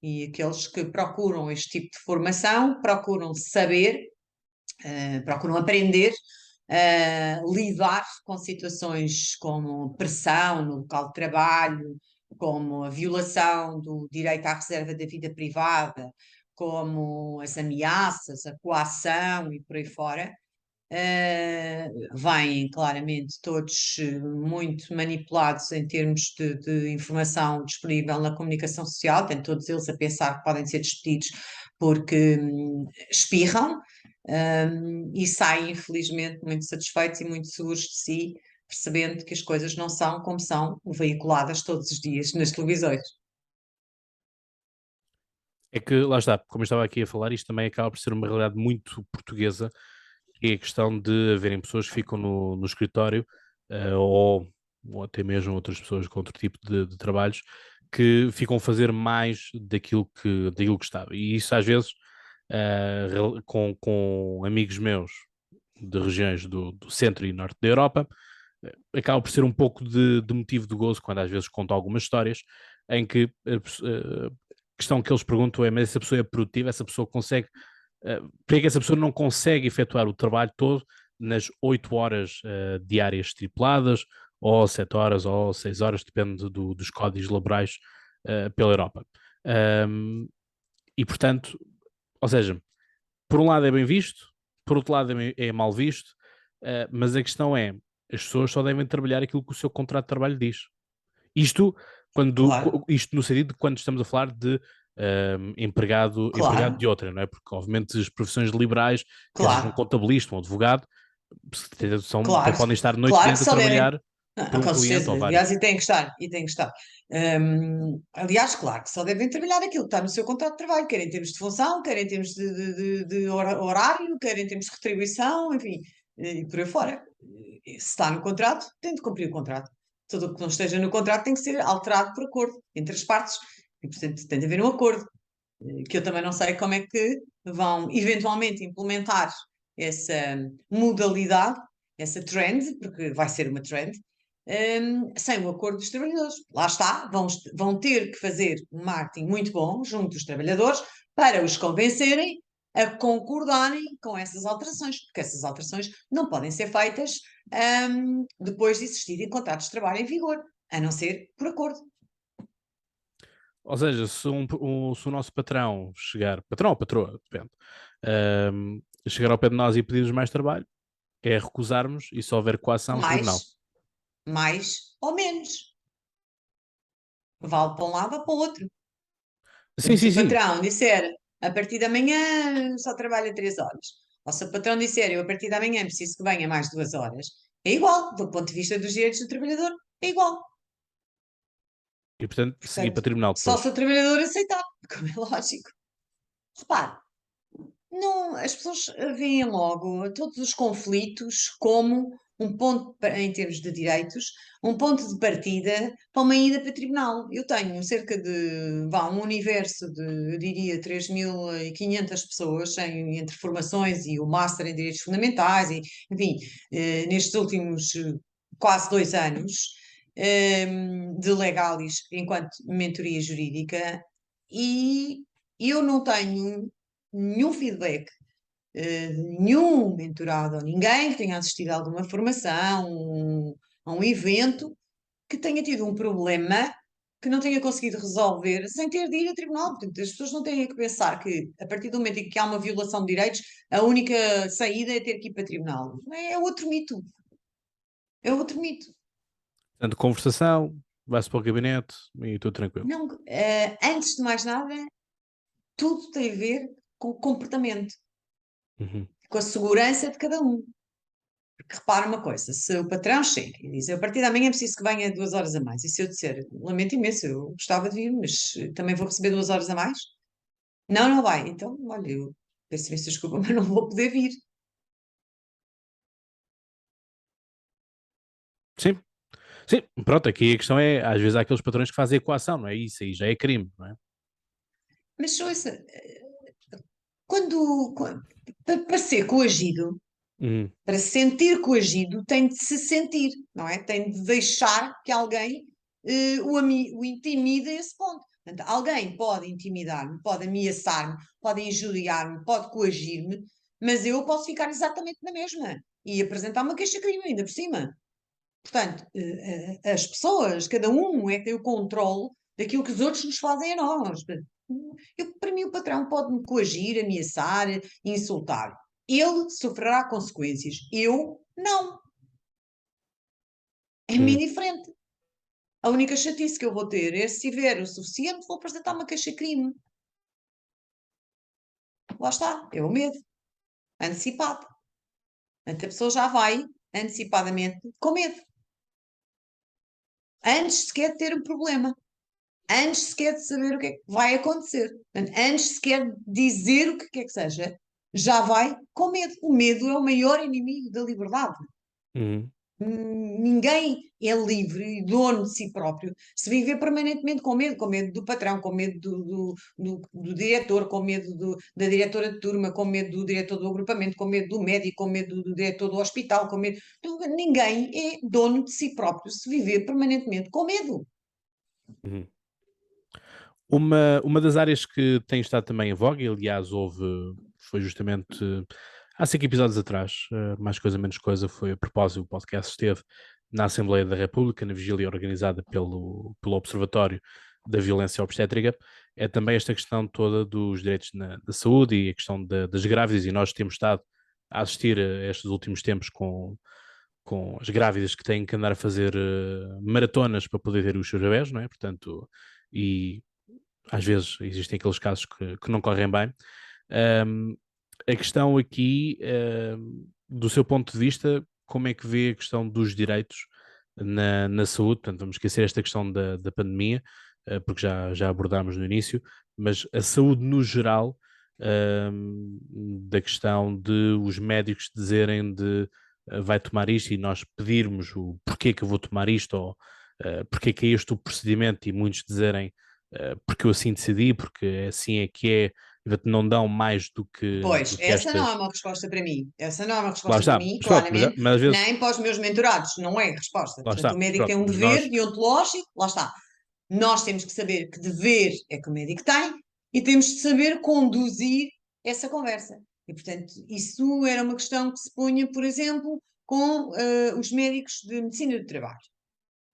E aqueles que procuram este tipo de formação procuram saber, procuram aprender a lidar com situações como pressão no local de trabalho, como a violação do direito à reserva da vida privada, como as ameaças, a coação e por aí fora. Vêm claramente todos muito manipulados em termos de informação disponível na comunicação social, tem todos eles a pensar que podem ser despedidos porque espirram, e saem, infelizmente, muito satisfeitos e muito seguros de si, percebendo que as coisas não são como são veiculadas todos os dias nas televisões. É que, lá está, como eu estava aqui a falar, isto também acaba por ser uma realidade muito portuguesa, que é a questão de haverem pessoas que ficam no escritório, ou até mesmo outras pessoas com outro tipo de trabalhos, que ficam a fazer mais daquilo que estava. E isso às vezes, com amigos meus de regiões do centro e norte da Europa, acaba por ser um pouco de motivo de gozo quando às vezes conto algumas histórias em que a questão que eles perguntam é: mas essa pessoa é produtiva, essa pessoa consegue, porque é que essa pessoa não consegue efetuar o trabalho todo nas 8 horas diárias estipuladas, ou 7 horas, ou 6 horas, depende dos códigos laborais pela Europa. E portanto, ou seja, por um lado é bem visto, por outro lado é mal visto, mas a questão é: as pessoas só devem trabalhar aquilo que o seu contrato de trabalho diz. Isto Claro, Isto no sentido de quando estamos a falar de empregado claro, de outra, não é? Porque obviamente as profissões liberais, quer seja um claro, contabilista, um advogado, até claro, podem estar noite e claro dia que a só devem. trabalhar por um Com cliente certeza, ou aliás, vários. e tem que estar, e tem que estar. Aliás, claro que só devem trabalhar aquilo que está no seu contrato de trabalho, quer em termos de função, quer em termos de horário, quer em termos de retribuição, enfim, e por aí fora. Se está no contrato, tem de cumprir o contrato. Tudo o que não esteja no contrato tem que ser alterado por acordo entre as partes. E, portanto, tem de haver um acordo, que eu também não sei como é que vão eventualmente implementar essa modalidade, essa trend, porque vai ser uma trend, sem o acordo dos trabalhadores. Lá está, vão ter que fazer um marketing muito bom junto dos trabalhadores para os convencerem a concordarem com essas alterações, porque essas alterações não podem ser feitas, depois de existirem contratos de trabalho em vigor, a não ser por acordo. Ou seja, se o nosso patrão ou patroa, depende, chegar ao pé de nós e pedir-nos mais trabalho, é recusarmos e se houver coação, tribunal. Mais ou menos. Vale para um lado ou para o outro. Sim, Se sim, o sim. patrão disser a partir da manhã só trabalha 3 horas, ou se o patrão disser eu a partir da manhã preciso que venha mais 2 horas, é igual, do ponto de vista dos direitos do trabalhador, é igual. E portanto, seguir para Portanto, tribunal só depois. se o trabalhador aceitar, como é lógico. Repare, não, as pessoas veem logo todos os conflitos como um ponto, em termos de direitos, um ponto de partida para uma ida para tribunal. Eu tenho cerca de, um universo de, eu diria, 3.500 pessoas entre formações e o Master em Direitos Fundamentais, e, enfim, nestes últimos quase 2 anos, de legalis enquanto mentoria jurídica, e eu não tenho nenhum feedback, nenhum mentorado ou ninguém que tenha assistido a alguma formação, a um evento, que tenha tido um problema que não tenha conseguido resolver sem ter de ir a tribunal. Portanto, as pessoas não têm que pensar que, a partir do momento em que há uma violação de direitos, a única saída é ter que ir para tribunal. É outro mito. É outro mito. Portanto, conversação, vai-se para o gabinete e tudo tranquilo. Não, antes de mais nada, tudo tem a ver com o comportamento, Uhum. com a segurança de cada um. Porque repara uma coisa, se o patrão chega e diz, eu a partir da manhã preciso que venha 2 horas a mais, e se eu disser, lamento imenso, eu gostava de vir, mas também vou receber 2 horas a mais? Não, não vai. Então, olha, eu peço imensa desculpa, mas não vou poder vir. Sim, sim, pronto, aqui a questão é, às vezes há aqueles patrões que fazem equação, não é? Isso aí já é crime, não é? Mas ouça, para ser coagido, Uhum. para se sentir coagido, tem de se sentir, não é? Tem de deixar que alguém o intimide a esse ponto. Portanto, alguém pode intimidar-me, pode ameaçar-me, pode injuriar-me, pode coagir-me, mas eu posso ficar exatamente na mesma e apresentar uma queixa-crime ainda por cima. Portanto, as pessoas, cada um é que tem o controle daquilo que os outros nos fazem a nós. Para mim, o patrão pode-me coagir, ameaçar, insultar. Ele sofrerá consequências. Eu não. É-me Uhum. indiferente. A única chatice que eu vou ter é, se tiver o suficiente, vou apresentar uma queixa-crime. Lá está. É o medo. Antecipado. Portanto, a pessoa já vai antecipadamente com medo. Antes sequer de ter um problema. Antes sequer de saber o que é que vai acontecer. Portanto, antes sequer de dizer o que quer que seja, já vai com medo. O medo é o maior inimigo da liberdade. Uhum. Ninguém é livre e dono de si próprio se viver permanentemente com medo do patrão, com medo do diretor, com medo da diretora de turma, com medo do diretor do agrupamento, com medo do médico, com medo do diretor do hospital, com medo. Ninguém é dono de si próprio se viver permanentemente com medo. Uhum. Uma das áreas que tem estado também em voga, e aliás foi justamente há 5 episódios atrás, mais coisa menos coisa, foi a propósito, o podcast esteve na Assembleia da República, na vigília organizada pelo Observatório da Violência Obstétrica, é também esta questão toda dos direitos da saúde e a questão das grávidas, e nós temos estado a assistir a estes últimos tempos com as grávidas que têm que andar a fazer maratonas para poder ter os seus bebés, não é? Portanto, e às vezes existem aqueles casos que não correm bem. Um, a questão aqui, do seu ponto de vista, como é que vê a questão dos direitos na saúde? Portanto, vamos esquecer esta questão da pandemia, porque já abordámos no início, mas a saúde no geral, da questão de os médicos dizerem de vai tomar isto e nós pedirmos o porquê que eu vou tomar isto ou porque é que é este o procedimento e muitos dizerem porque eu assim decidi, porque assim é que é, não dão mais Pois, do que essa não é estas. uma resposta para mim. Essa não é uma Lá resposta para está, mim, mas, pronto, claramente, mas às vezes, nem para os meus mentorados. Não é resposta. lá Portanto, o está, mas médico tem pronto, um mas dever nós, deontológico, lá está. Nós temos que saber que dever é que o médico tem e temos de saber conduzir essa conversa. E, portanto, isso era uma questão que se punha, por exemplo, com os médicos de medicina do trabalho.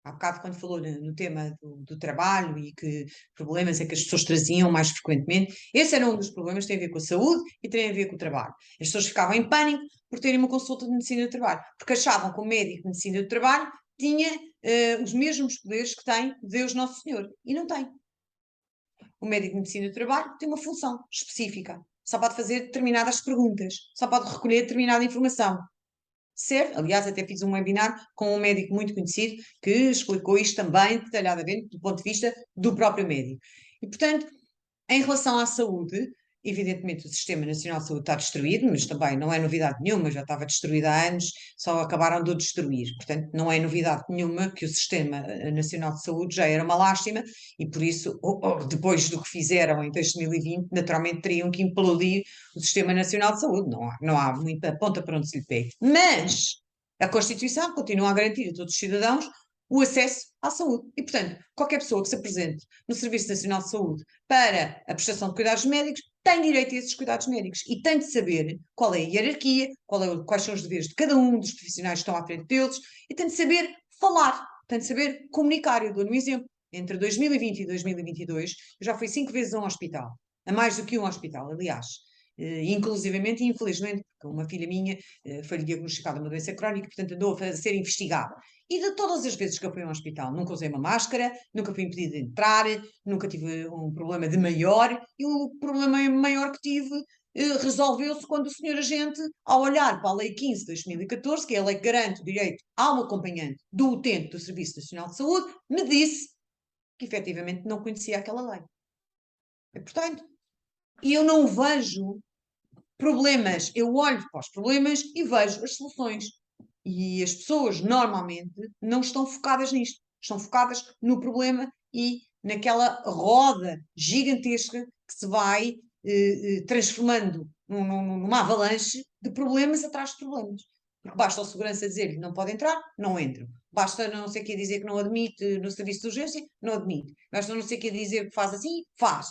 Há bocado, quando falou no tema do trabalho e que problemas é que as pessoas traziam mais frequentemente, esse era um dos problemas que tem a ver com a saúde e tem a ver com o trabalho. As pessoas ficavam em pânico por terem uma consulta de medicina do trabalho, porque achavam que o médico de medicina do trabalho tinha os mesmos poderes que tem Deus Nosso Senhor. E não tem. O médico de medicina do trabalho tem uma função específica. Só pode fazer determinadas perguntas, só pode recolher determinada informação. Certo? Aliás, até fiz um webinar com um médico muito conhecido que explicou isto também detalhadamente do ponto de vista do próprio médico. E, portanto, em relação à saúde, evidentemente o Sistema Nacional de Saúde está destruído, mas também não é novidade nenhuma, já estava destruído há anos, só acabaram de o destruir. Portanto, não é novidade nenhuma que o Sistema Nacional de Saúde já era uma lástima e por isso, depois do que fizeram em 2020, naturalmente teriam que implodir o Sistema Nacional de Saúde. Não há muita ponta para onde se lhe pegue. Mas a Constituição continua a garantir a todos os cidadãos o acesso à saúde. E, portanto, qualquer pessoa que se apresente no Serviço Nacional de Saúde para a prestação de cuidados médicos tem direito a esses cuidados médicos e tem de saber qual é a hierarquia, quais são os deveres de cada um dos profissionais que estão à frente deles e tem de saber falar, tem de saber comunicar. Eu dou um exemplo. Entre 2020 e 2022, eu já fui 5 vezes a um hospital, a mais do que um hospital, aliás. Inclusivamente e infelizmente, porque uma filha minha foi-lhe diagnosticada uma doença crónica, portanto andou a ser investigada. E de todas as vezes que eu fui a um hospital, nunca usei uma máscara, nunca fui impedida de entrar, nunca tive um problema de maior, e o problema maior que tive resolveu-se quando o senhor agente, ao olhar para a Lei 15 de 2014, que é a lei que garante o direito ao acompanhante do utente do Serviço Nacional de Saúde, me disse que efetivamente não conhecia aquela lei. E, portanto, eu não vejo problemas, eu olho para os problemas e vejo as soluções. E as pessoas normalmente não estão focadas nisto, estão focadas no problema e naquela roda gigantesca que se vai transformando numa avalanche de problemas atrás de problemas. Porque basta o segurança dizer que não pode entrar, não entra. Basta não sei o que dizer que não admite no serviço de urgência, não admite. Basta não sei o que dizer que faz assim, faz.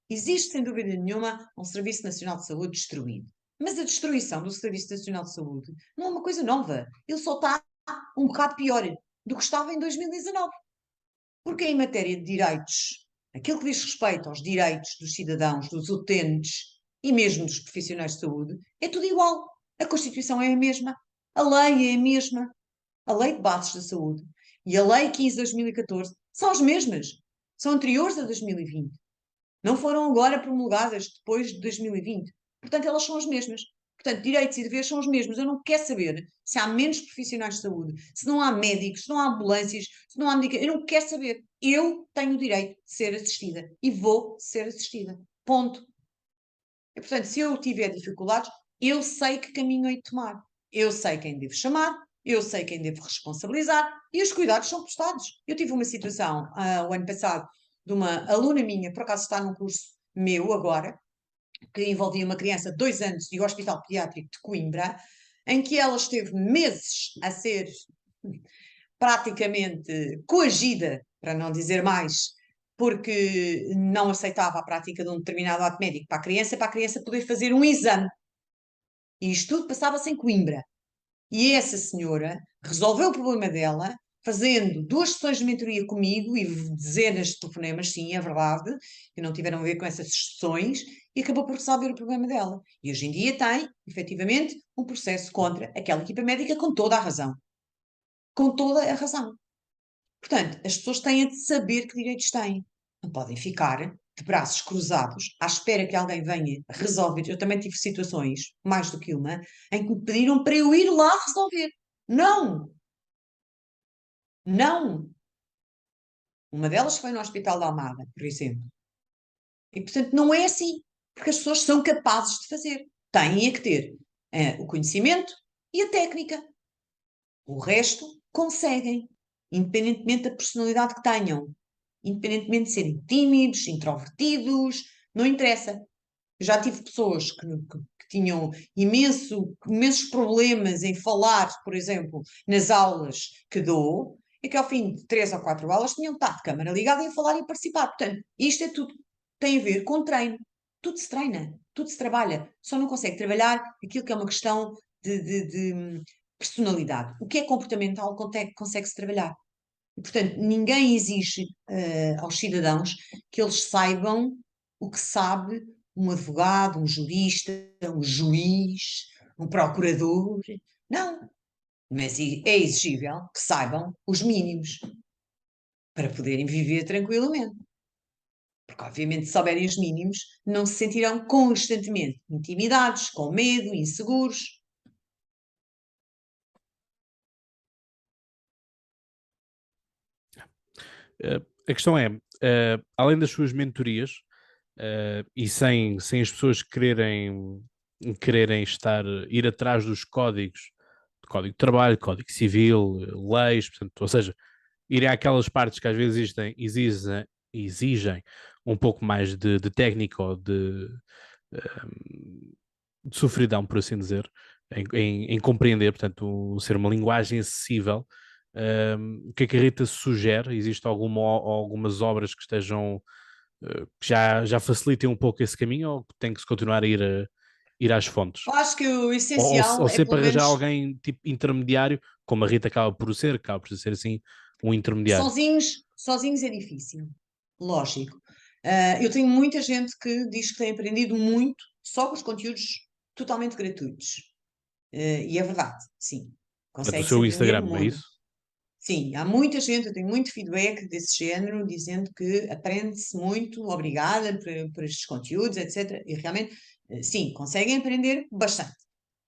Existe, sem dúvida nenhuma, um Serviço Nacional de Saúde destruído. Mas a destruição do Serviço Nacional de Saúde não é uma coisa nova. Ele só está um bocado pior do que estava em 2019. Porque em matéria de direitos, aquilo que diz respeito aos direitos dos cidadãos, dos utentes e mesmo dos profissionais de saúde, é tudo igual. A Constituição é a mesma, a lei é a mesma, a Lei de Bases da Saúde e a Lei 15 de 2014 são as mesmas. São anteriores a 2020. Não foram agora promulgadas depois de 2020. Portanto, elas são as mesmas. Portanto, direitos e deveres são os mesmos. Eu não quero saber se há menos profissionais de saúde, se não há médicos, se não há ambulâncias, se não há medicamentos. Eu não quero saber. Eu tenho o direito de ser assistida e vou ser assistida. Ponto. E, portanto, se eu tiver dificuldades, eu sei que caminho hei de tomar. Eu sei quem devo chamar, eu sei quem devo responsabilizar e os cuidados são prestados. Eu tive uma situação o ano passado de uma aluna minha, por acaso está num curso meu agora, que envolvia uma criança de 2 anos e o Hospital Pediátrico de Coimbra, em que ela esteve meses a ser praticamente coagida, para não dizer mais, porque não aceitava a prática de um determinado ato médico para a criança poder fazer um exame. E isto tudo passava-se em Coimbra. E essa senhora resolveu o problema dela fazendo 2 sessões de mentoria comigo e dezenas de telefonemas, sim, é verdade, que não tiveram a ver com essas sessões, e acabou por resolver o problema dela. E hoje em dia tem, efetivamente, um processo contra aquela equipa médica com toda a razão. Com toda a razão. Portanto, as pessoas têm de saber que direitos têm. Não podem ficar de braços cruzados à espera que alguém venha resolver. Eu também tive situações, mais do que uma, em que me pediram para eu ir lá resolver. Não! Não! Uma delas foi no Hospital da Almada, por exemplo. E, portanto, não é assim. Porque as pessoas são capazes de fazer. Têm é que ter o conhecimento e a técnica. O resto conseguem, independentemente da personalidade que tenham. Independentemente de serem tímidos, introvertidos, não interessa. Eu já tive pessoas que tinham imensos problemas em falar, por exemplo, nas aulas que dou, e que ao fim de 3 ou 4 aulas tinham estado de câmara ligada e a falar e a participar. Portanto, isto é tudo, tem a ver com treino. Tudo se treina, tudo se trabalha. Só não consegue trabalhar aquilo que é uma questão de personalidade. O que é comportamental consegue-se trabalhar. E, portanto, ninguém exige aos cidadãos que eles saibam o que sabe um advogado, um jurista, um juiz, um procurador. Não. Mas é exigível que saibam os mínimos para poderem viver tranquilamente. Porque, obviamente, se souberem os mínimos, não se sentirão constantemente intimidados, com medo, inseguros. A questão é, além das suas mentorias, e sem as pessoas quererem ir atrás dos códigos, código de trabalho, código civil, leis, portanto, ou seja, irem àquelas partes que às vezes exigem um pouco mais de técnica ou de sofridão, por assim dizer, em compreender, portanto, ser uma linguagem acessível. O que é que a Rita sugere? Existe algumas obras que estejam que já facilitem um pouco esse caminho, ou tem que se continuar ir às fontes? Eu acho que o Ou essencial é, sempre pelo arranjar menos, alguém tipo intermediário, como a Rita acaba por ser assim um intermediário. sozinhos é difícil, lógico. Eu tenho muita gente que diz que tem aprendido muito só com os conteúdos totalmente gratuitos. E é verdade, sim. Do Consegue-se seu aprender Instagram, é muito. isso? Sim, há muita gente, eu tenho muito feedback desse género, dizendo que aprende-se muito, obrigada por estes conteúdos, etc. E realmente, sim, conseguem aprender bastante.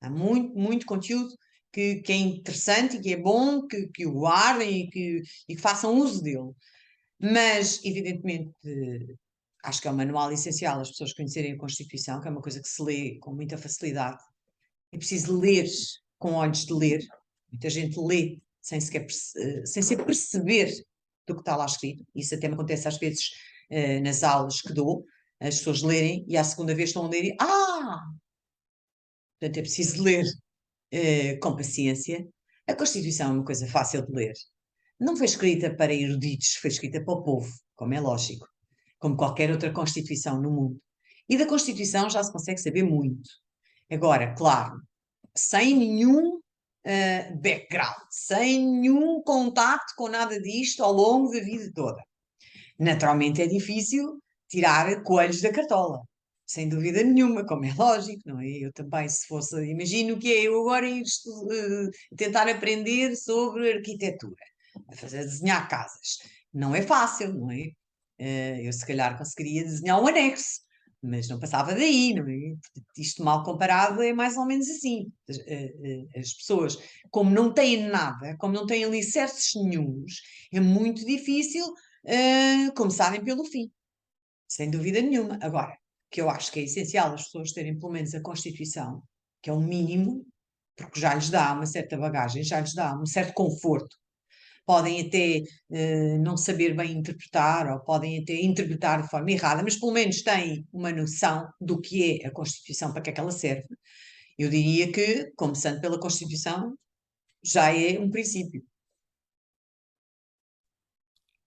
Há muito conteúdo que é interessante e que é bom, que o guardem e que façam uso dele. Mas, evidentemente, acho que é um manual essencial as pessoas conhecerem a Constituição, que é uma coisa que se lê com muita facilidade. É preciso ler com olhos de ler. Muita gente lê sem se perceber do que está lá escrito. Isso até me acontece às vezes nas aulas que dou, as pessoas lerem e à segunda vez estão a ler e portanto é preciso ler com paciência. A Constituição é uma coisa fácil de ler. Não foi escrita para eruditos, foi escrita para o povo, como é lógico, como qualquer outra Constituição no mundo. E da Constituição já se consegue saber muito. Agora, claro, sem nenhum background, sem nenhum contacto com nada disto ao longo da vida toda. Naturalmente é difícil tirar coelhos da cartola, sem dúvida nenhuma, como é lógico, não é? Eu também, se fosse, imagino que é eu agora ir tentar aprender sobre arquitetura, a fazer desenhar casas. Não é fácil, não é? Eu se calhar conseguiria desenhar um anexo, mas não passava daí, não é? Portanto, isto mal comparado é mais ou menos assim. As pessoas, como não têm nada, como não têm alicerces nenhuns, é muito difícil começarem pelo fim, sem dúvida nenhuma. Agora, que eu acho que é essencial as pessoas terem pelo menos a Constituição, que é o mínimo, porque já lhes dá uma certa bagagem, já lhes dá um certo conforto. Podem até não saber bem interpretar, ou podem até interpretar de forma errada, mas pelo menos têm uma noção do que é a Constituição, para que é que ela serve. Eu diria que, começando pela Constituição, já é um princípio.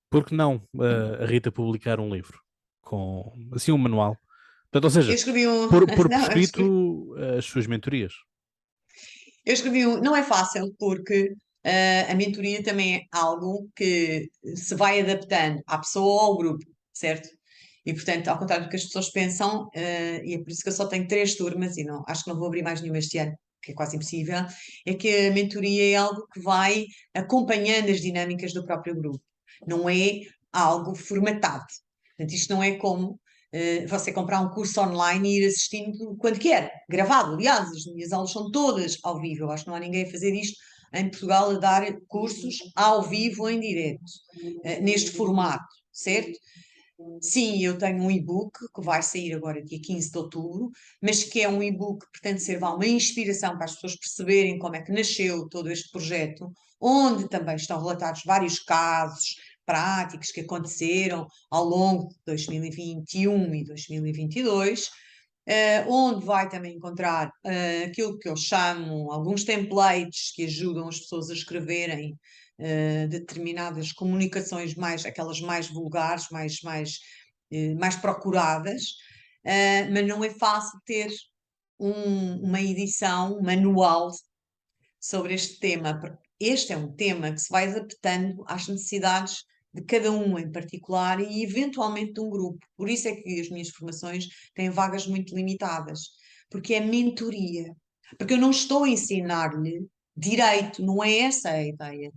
Por que não a Rita publicar um livro com assim um manual? Portanto, ou Eu seja, escrevi um. por Não, prescrito as suas mentorias. eu escrevi um. Não é fácil, porque a mentoria também é algo que se vai adaptando à pessoa ou ao grupo, certo? E, portanto, ao contrário do que as pessoas pensam, e é por isso que eu só tenho 3 turmas e não, acho que não vou abrir mais nenhuma este ano, que é quase impossível, é que a mentoria é algo que vai acompanhando as dinâmicas do próprio grupo, não é algo formatado. Portanto, isto não é como você comprar um curso online e ir assistindo quando quer, gravado. Aliás, as minhas aulas são todas ao vivo, eu acho que não há ninguém a fazer isto em Portugal, a dar cursos ao vivo, em direto, neste formato, certo? Sim, eu tenho um e-book que vai sair agora dia 15 de outubro, mas que é um e-book que pretende ser uma inspiração para as pessoas perceberem como é que nasceu todo este projeto, onde também estão relatados vários casos práticos que aconteceram ao longo de 2021 e 2022, onde vai também encontrar aquilo que eu chamo alguns templates que ajudam as pessoas a escreverem determinadas comunicações mais, aquelas mais vulgares, mais procuradas, mas não é fácil ter uma edição manual sobre este tema, porque este é um tema que se vai adaptando às necessidades de cada um em particular e eventualmente de um grupo. Por isso é que as minhas formações têm vagas muito limitadas, porque é mentoria. Porque eu não estou a ensinar-lhe direito, não é essa a ideia.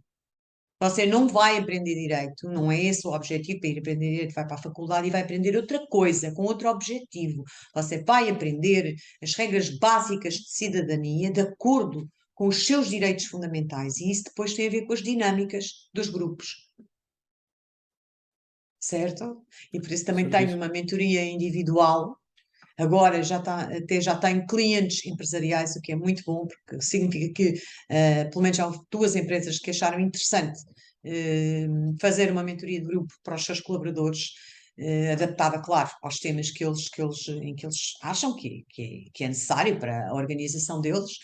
Você não vai aprender direito, não é esse o objetivo para ir aprender direito, vai para a faculdade e vai aprender outra coisa, com outro objetivo. Você vai aprender as regras básicas de cidadania de acordo com os seus direitos fundamentais e isso depois tem a ver com as dinâmicas dos grupos, certo? E por isso também tenho Certíssimo. uma mentoria individual. Agora até já tenho clientes empresariais, o que é muito bom, porque significa que pelo menos há 2 empresas que acharam interessante fazer uma mentoria de grupo para os seus colaboradores, adaptada, claro, aos temas em que eles acham que é necessário para a organização deles.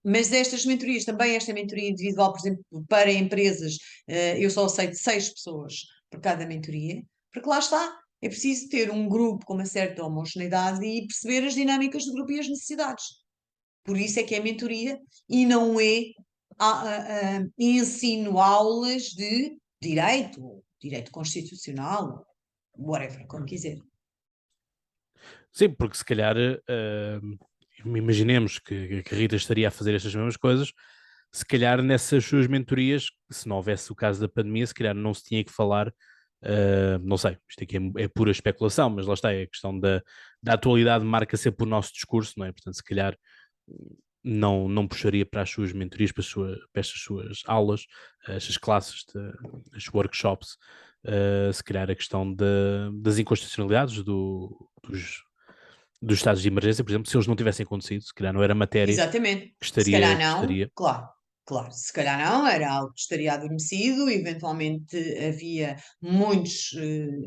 Mas destas mentorias, também esta mentoria individual, por exemplo, para empresas, eu só aceito 6 pessoas por cada mentoria, porque lá está, é preciso ter um grupo com uma certa homogeneidade e perceber as dinâmicas do grupo e as necessidades. Por isso é que é mentoria e não é ensino aulas de direito constitucional, whatever, como quiser. Sim, porque se calhar, imaginemos que a Rita estaria a fazer estas mesmas coisas, se calhar nessas suas mentorias, se não houvesse o caso da pandemia, se calhar não se tinha que falar, não sei, isto aqui é pura especulação, mas lá está, é a questão da atualidade marca sempre o nosso discurso, não é? Portanto, se calhar não puxaria para as suas mentorias, para estas suas aulas, estas classes, estes workshops, se calhar a questão das inconstitucionalidades dos estados de emergência, por exemplo, se eles não tivessem acontecido, se calhar não era matéria Exatamente. que Se calhar estaria, que não, estaria. claro, claro. Se calhar não, era algo que estaria adormecido, eventualmente havia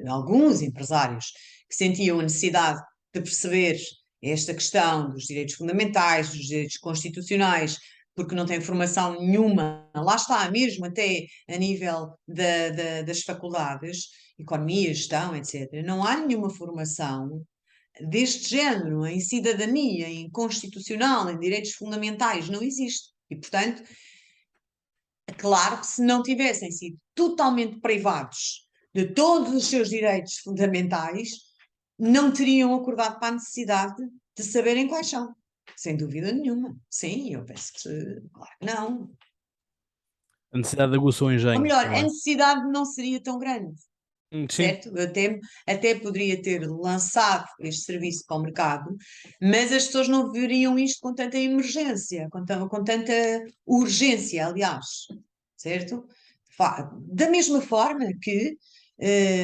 alguns empresários que sentiam a necessidade de perceber esta questão dos direitos fundamentais, dos direitos constitucionais, porque não têm formação nenhuma, lá está, mesmo até a nível das faculdades, economia, gestão, etc. Não há nenhuma formação deste género, em cidadania, em constitucional, em direitos fundamentais, não existe. E, portanto, é claro que se não tivessem sido totalmente privados de todos os seus direitos fundamentais, não teriam acordado para a necessidade de saberem quais são. Sem dúvida nenhuma. Sim, eu penso que, claro que não. A necessidade de aguçar o Ou engenho melhor, a também. necessidade não seria tão grande. Sim, Certo? Eu até poderia ter lançado este serviço para o mercado, mas as pessoas não veriam isto com tanta emergência, com tanta urgência, aliás, certo? Da mesma forma que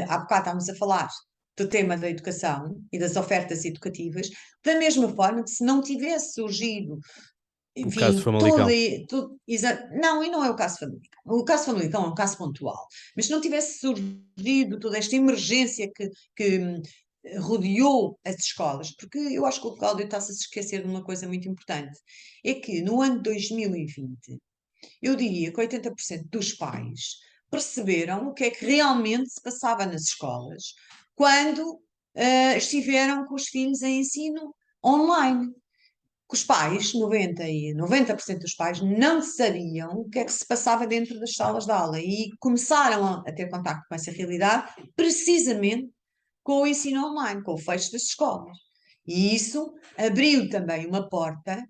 há bocado estávamos a falar do tema da educação e das ofertas educativas, da mesma forma que se não tivesse surgido o caso enfim, Famalicão. não, e não é o caso Famalicão. O caso Famalicão é um caso pontual. Mas se não tivesse surgido toda esta emergência que rodeou as escolas, porque eu acho que o Cláudio está-se a se esquecer de uma coisa muito importante, é que no ano 2020, eu diria que 80% dos pais perceberam o que é que realmente se passava nas escolas quando estiveram com os filhos em ensino online. que os pais, 90% dos pais, não sabiam o que é que se passava dentro das salas de aula e começaram a ter contacto com essa realidade precisamente com o ensino online, com o fecho das escolas. E isso abriu também uma porta,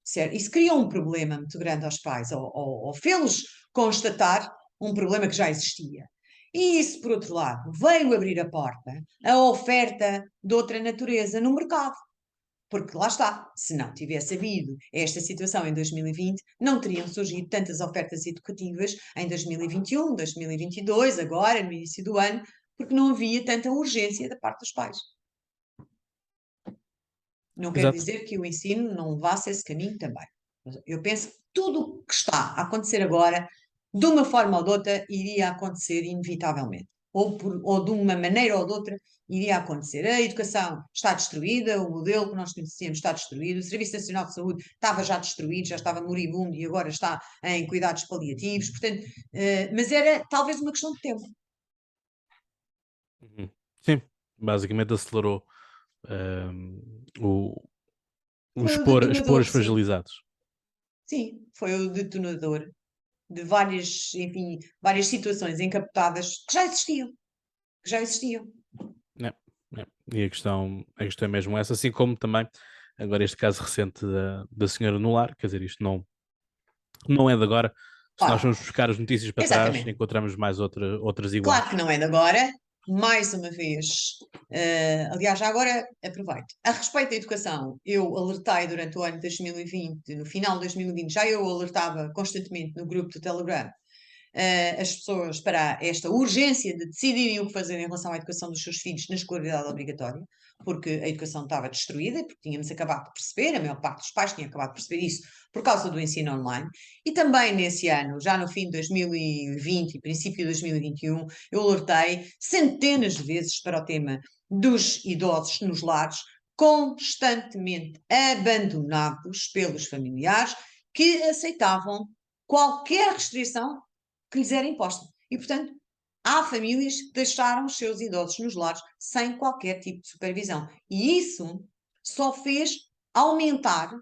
certo? Isso criou um problema muito grande aos pais, ou fê-los constatar um problema que já existia. E isso, por outro lado, veio abrir a porta à oferta de outra natureza no mercado. Porque lá está, se não tivesse havido esta situação em 2020, não teriam surgido tantas ofertas educativas em 2021, 2022, agora, no início do ano, porque não havia tanta urgência da parte dos pais. Não quer Exato. dizer que o ensino não levasse esse caminho também. Eu penso que tudo o que está a acontecer agora, de uma forma ou de outra, iria acontecer inevitavelmente. Ou de uma maneira ou de outra, iria acontecer. A educação está destruída, o modelo que nós conhecíamos está destruído, o Serviço Nacional de Saúde estava já destruído, já estava moribundo e agora está em cuidados paliativos. Portanto, mas era talvez uma questão de tempo. Uhum. Sim, basicamente acelerou o, Foi o expor detonador, os sim. fragilizados. Sim, foi o detonador de várias, enfim, várias situações encapotadas que já existiam, que já existiam. É, é. E a questão é mesmo essa, assim como também agora este caso recente da senhora no lar, quer dizer, isto não é de agora. Se nós Ora, formos buscar as notícias para trás, exatamente. encontramos mais outras iguais. Claro que não é de agora, mais uma vez. Aliás, já agora aproveito. A respeito da educação, eu alertei durante o ano de 2020, no final de 2020, já eu alertava constantemente no grupo do Telegram as pessoas para esta urgência de decidirem o que fazer em relação à educação dos seus filhos na escolaridade obrigatória, porque a educação estava destruída, porque tínhamos acabado de perceber, a maior parte dos pais tinha acabado de perceber isso por causa do ensino online, e também nesse ano, já no fim de 2020 e princípio de 2021, eu alertei centenas de vezes para o tema dos idosos nos lares, constantemente abandonados pelos familiares que aceitavam qualquer restrição que lhes era imposta. E, portanto, há famílias que deixaram os seus idosos nos lares sem qualquer tipo de supervisão. E isso só fez aumentar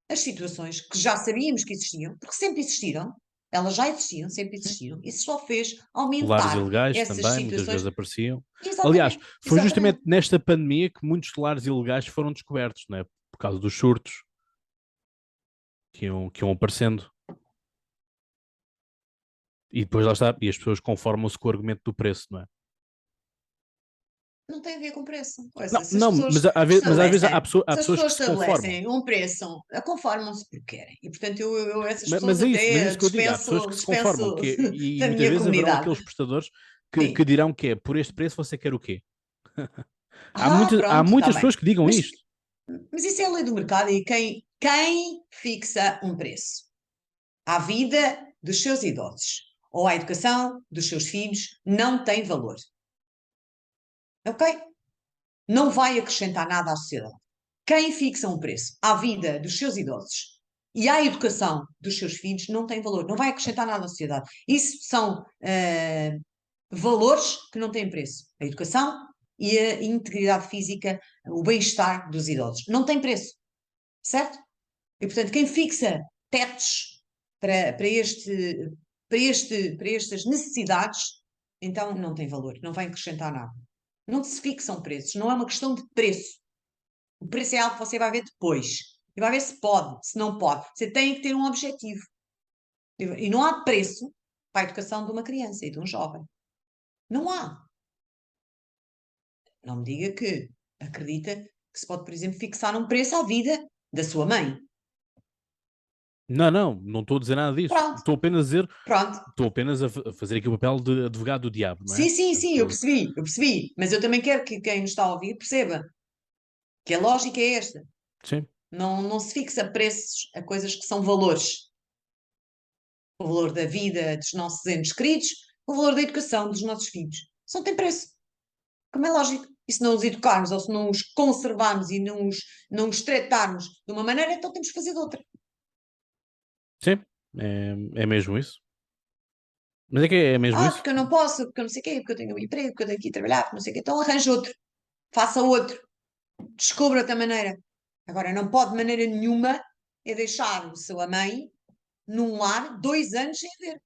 as situações que já sabíamos que existiam, porque sempre existiram, elas já existiam, sempre Sim. existiram. Isso só fez Lares aumentar ilegais essas também, muitas situações. vezes apareciam. Aliás, Exatamente, foi justamente exatamente. nesta pandemia que muitos lares ilegais foram descobertos, não é? Por causa dos surtos que iam aparecendo. E depois lá está, e as pessoas conformam-se com o argumento do preço, não é? Não tem a ver com preço. Não, Ouça, se as não, pessoas mas às vezes há, estabelecem, há se as pessoas pessoas que se conformam. estabelecem um preço, conformam-se porque querem. E portanto, eu essas pessoas Mas é até isso que eu digo, há pessoas dispenso, que se conformam, dispenso e da muitas minha vezes haverão comunidade. aqueles prestadores que Sim. dirão que é por este preço você quer o quê? Há Pronto, está muitas bem. pessoas que digam Mas, isto. mas isso é a lei do mercado e quem fixa um preço? À vida dos seus idosos ou à educação dos seus filhos não tem valor. Ok? Não vai acrescentar nada à sociedade. Quem fixa um preço à vida dos seus idosos e à educação dos seus filhos não tem valor, não vai acrescentar nada à sociedade. Isso são valores que não têm preço. A educação e a integridade física, o bem-estar dos idosos. Não tem preço, certo? E, portanto, quem fixa tetos para estas necessidades, então não tem valor, não vai acrescentar nada. Não se fixam preços, não é uma questão de preço. O preço é algo que você vai ver depois. E vai ver se pode, se não pode. Você tem que ter um objetivo. E não há preço para a educação de uma criança e de um jovem. Não há. Não me diga que acredita que se pode, por exemplo, fixar um preço à vida da sua mãe. Não estou a dizer nada disso. Pronto, pronto. Estou apenas a fazer aqui o papel de advogado do diabo, não é? Sim, sim, sim, Portanto, eu percebi. Mas eu também quero que quem nos está a ouvir perceba que a lógica é esta. sim, Não se fixa preços a coisas que são valores. O valor da vida dos nossos entes queridos, o valor da educação dos nossos filhos. Isso não tem preço, como é lógico. E se não os educarmos ou se não os conservarmos e não os tratarmos de uma maneira, então temos que fazer de outra. sim, é mesmo isso. Mas é que é mesmo isso. Porque eu não posso, porque eu não sei o quê, porque eu tenho um emprego, porque eu tenho que ir trabalhar, porque não sei o quê. Então arranje outro, faça outro, descubra outra maneira. Agora, não pode de maneira nenhuma é deixar a sua mãe num lar 2 anos sem ver.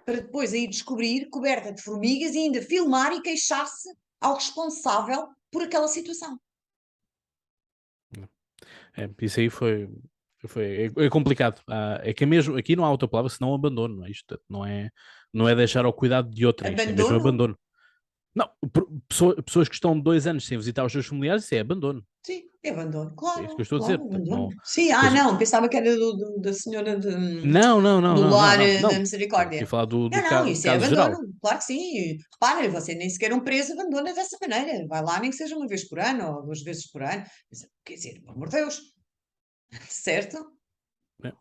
Para depois aí descobrir, coberta de formigas, e ainda filmar e queixar-se ao responsável por aquela situação. Isso aí é complicado. É que é mesmo, aqui não há outra palavra senão abandono, não é? Isto não é deixar ao cuidado de outrem, isto é mesmo Abandono? abandono. Não, pessoas que estão 2 anos sem visitar os seus familiares, isso é abandono. Sim, é abandono. É isso que eu Claro, estou a dizer. claro, Portanto, abandono. não, Sim, pois, não, pensava que era da senhora não, não, não, do não, não, lar não, da não. Estou aqui a misericórdia. falar do Não, isso é caso abandono, geral. claro que sim. Repara, você nem sequer um preso abandona dessa maneira. Vai lá, nem que seja uma vez por ano ou 2 vezes por ano. Quer dizer, pelo amor de Deus, certo? É.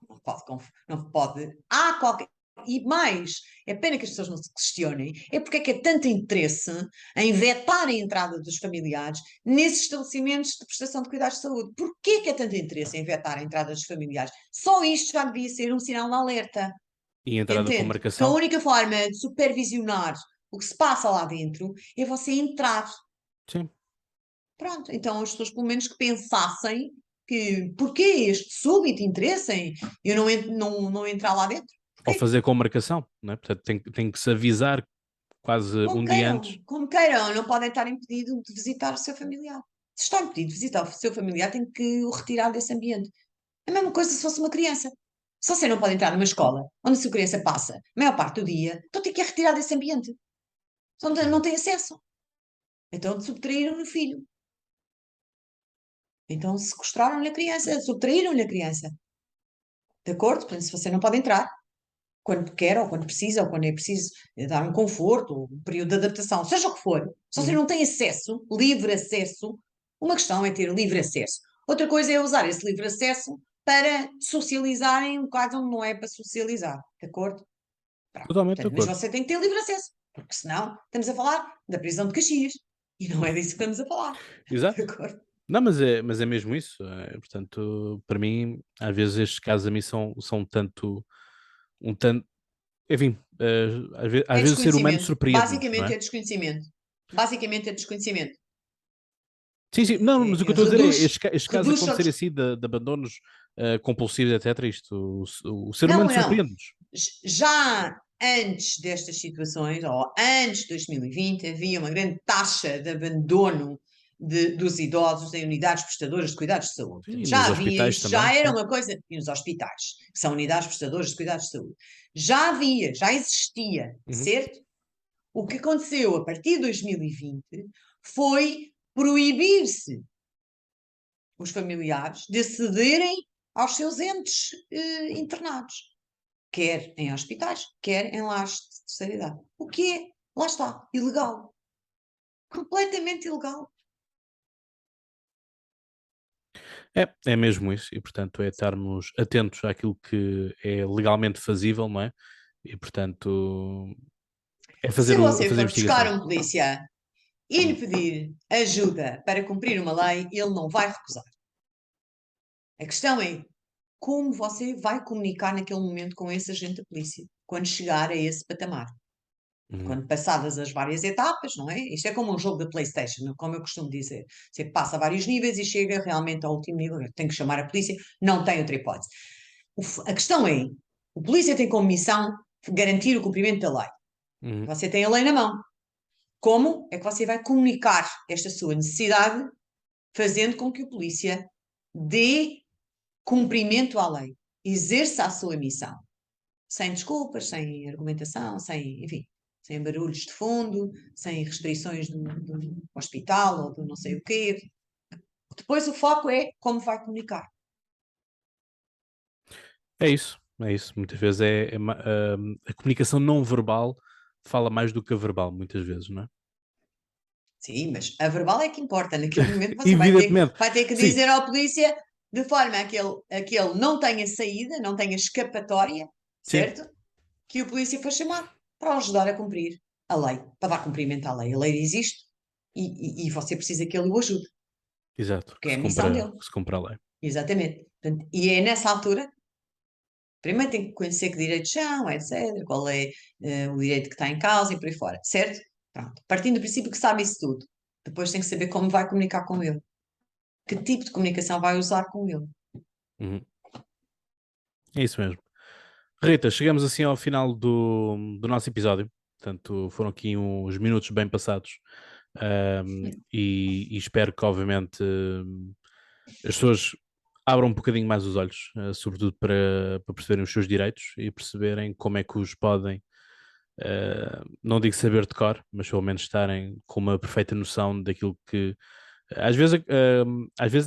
Não pode. Há qualquer. E mais, é pena que as pessoas não se questionem, é porque é que há tanto interesse em vetar a entrada dos familiares nesses estabelecimentos de prestação de cuidados de saúde. Porquê é que há tanto interesse em vetar a entrada dos familiares? Só isto já devia ser um sinal de alerta, E entrada com entende? Porque a marcação? única forma de supervisionar o que se passa lá dentro é você entrar. Sim. Pronto, então as pessoas pelo menos que pensassem que porquê este súbito interesse em eu não entrar lá dentro? Ou Porquê? fazer com marcação, não é? Portanto, tem que se avisar quase um dia antes. Como queiram, não podem estar impedidos de visitar o seu familiar. Se está impedido de visitar o seu familiar, tem que o retirar desse ambiente. É a mesma coisa se fosse uma criança. Se você não pode entrar numa escola onde a sua criança passa a maior parte do dia, então tem que a retirar desse ambiente. Onde não tem acesso. Então subtraíram-lhe o filho. Então sequestraram-lhe a criança, subtraíram-lhe a criança. De acordo? Portanto, se você não pode entrar quando quer, ou quando precisa, ou quando é preciso dar um conforto, ou um período de adaptação, seja o que for, se você Uhum. não tem acesso, livre acesso, uma questão é ter livre acesso. Outra coisa é usar esse livre acesso para socializar em um caso onde não é para socializar. De acordo? Pronto. Totalmente de Portanto, mas acordo. você tem que ter livre acesso, porque senão estamos a falar da prisão de Caxias. E não é disso que estamos a falar. De Exato. acordo? Não, mas é mesmo isso. Portanto, para mim, às vezes estes casos a mim são um tanto, enfim, às É vezes o ser humano desconhecimento. surpreende-nos, não Basicamente é? é desconhecimento. Basicamente é desconhecimento. Sim, sim, não, mas o que eu estou a dizer é Reduz, estes casos reduz só. acontecerem assim de abandonos compulsivos, etc. Isto, o ser Não, humano não. surpreende-nos. Já antes destas situações, ou antes de 2020, havia uma grande taxa de abandono dos idosos em unidades prestadoras de cuidados de saúde. Sim, e Portanto, já nos havia, hospitais isso já também, era sim. uma coisa, e nos hospitais, que são unidades prestadoras de cuidados de saúde. Já havia, já existia, Uhum. certo? O que aconteceu a partir de 2020 foi proibir-se os familiares de acederem aos seus entes internados, quer em hospitais, quer em lares de terceira idade. O que é, lá está, ilegal. Completamente ilegal. É mesmo isso, e portanto é estarmos atentos àquilo que é legalmente fazível, não é? E portanto é Se você fazer for buscar investigação. um polícia e lhe pedir ajuda para cumprir uma lei, ele não vai recusar. A questão é como você vai comunicar naquele momento com esse agente da polícia, quando chegar a esse patamar. Uhum. Quando passadas as várias etapas, não é? Isto é como um jogo de PlayStation, como eu costumo dizer. Você passa vários níveis e chega realmente ao último nível, tem que chamar a polícia, não tem outra hipótese. A questão é, o polícia tem como missão garantir o cumprimento da lei. Uhum. Você tem a lei na mão. Como é que você vai comunicar esta sua necessidade, fazendo com que o polícia dê cumprimento à lei, exerça a sua missão? Sem desculpas, sem argumentação, sem, enfim, sem barulhos de fundo, sem restrições do hospital ou do não sei o quê. Depois o foco é como vai comunicar. É isso, é isso. Muitas vezes a comunicação não verbal fala mais do que a verbal, muitas vezes, não é? Sim, mas a verbal é que importa. Naquele momento você Evidentemente, vai ter que sim, dizer ao polícia de forma a que ele não tenha saída, não tenha escapatória, sim, certo? Que o polícia foi chamado para o ajudar a cumprir a lei, para dar cumprimento à lei. A lei existe e você precisa que ele o ajude, exato, porque é a missão dele. que se cumpra a lei. Exatamente. Portanto, e é nessa altura, primeiro tem que conhecer que direitos são, etc., qual é o direito que está em causa e por aí fora, certo? Pronto. Partindo do princípio que sabe isso tudo, depois tem que saber como vai comunicar com ele, que tipo de comunicação vai usar com ele. Uhum. É isso mesmo. Rita, chegamos assim ao final do nosso episódio. Portanto, foram aqui uns minutos bem passados. E espero que, obviamente, as pessoas abram um bocadinho mais os olhos, sobretudo para perceberem os seus direitos e perceberem como é que os podem, não digo saber de cor, mas pelo menos estarem com uma perfeita noção daquilo que às vezes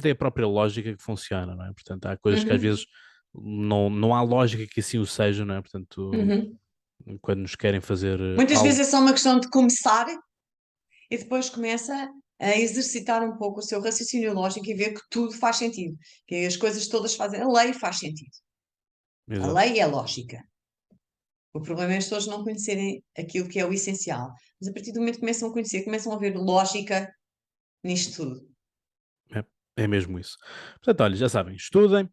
é a própria lógica que funciona, não é? Portanto, há coisas que às Uhum, vezes não há lógica que assim o seja, não é? Portanto, uhum. quando nos querem fazer Muitas vezes algo. é só uma questão de começar e depois começa a exercitar um pouco o seu raciocínio lógico e ver que tudo faz sentido, que as coisas todas fazem, a lei faz sentido, a Exato. lei é lógica. O problema é as pessoas não conhecerem aquilo que é o essencial. Mas a partir do momento que começam a conhecer, começam a ver lógica nisto tudo. É mesmo isso. Portanto, olha, já sabem, estudem.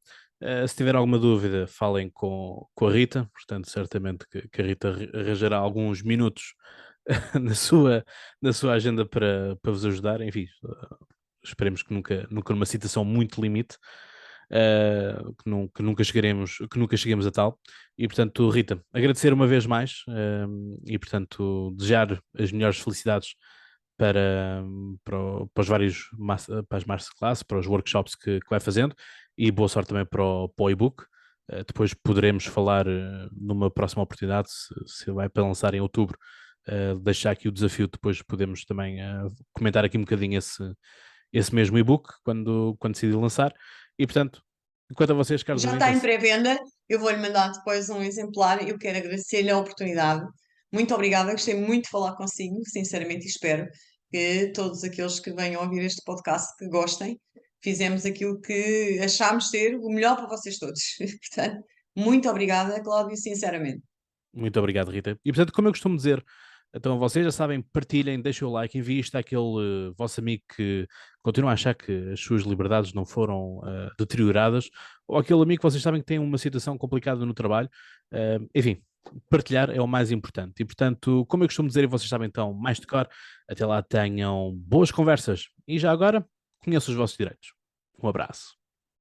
Se tiver alguma dúvida, falem com a Rita. Portanto, certamente que a Rita arranjará alguns minutos na sua agenda para vos ajudar. Enfim, esperemos que nunca numa situação muito limite, que nunca cheguemos a tal. E, portanto, Rita, agradecer uma vez mais, e, portanto, desejar as melhores felicidades para os vários para as masterclass, para os workshops que vai fazendo e boa sorte também para o e-book. Depois poderemos falar numa próxima oportunidade, se vai para lançar em outubro. Deixar aqui o desafio, depois podemos também comentar aqui um bocadinho esse mesmo e-book quando decidir lançar. E portanto, enquanto a vocês, caros Já está em ouvintes, pré-venda, eu vou-lhe mandar depois um exemplar. Eu quero agradecer-lhe a oportunidade. Muito obrigada, gostei muito de falar consigo, sinceramente, e espero que todos aqueles que venham ouvir este podcast que gostem. Fizemos aquilo que achámos ser o melhor para vocês todos. Portanto, muito obrigada, Cláudio, sinceramente. muito obrigado, Rita. E portanto, como eu costumo dizer, então vocês já sabem, partilhem, deixem o like, enviem isto àquele vosso amigo que continua a achar que as suas liberdades não foram deterioradas, ou aquele amigo que vocês sabem que tem uma situação complicada no trabalho. Enfim, partilhar é o mais importante. E portanto, como eu costumo dizer, e vocês sabem então, mais de cor, até lá tenham boas conversas. E já agora, conheçam os vossos direitos. Um abraço.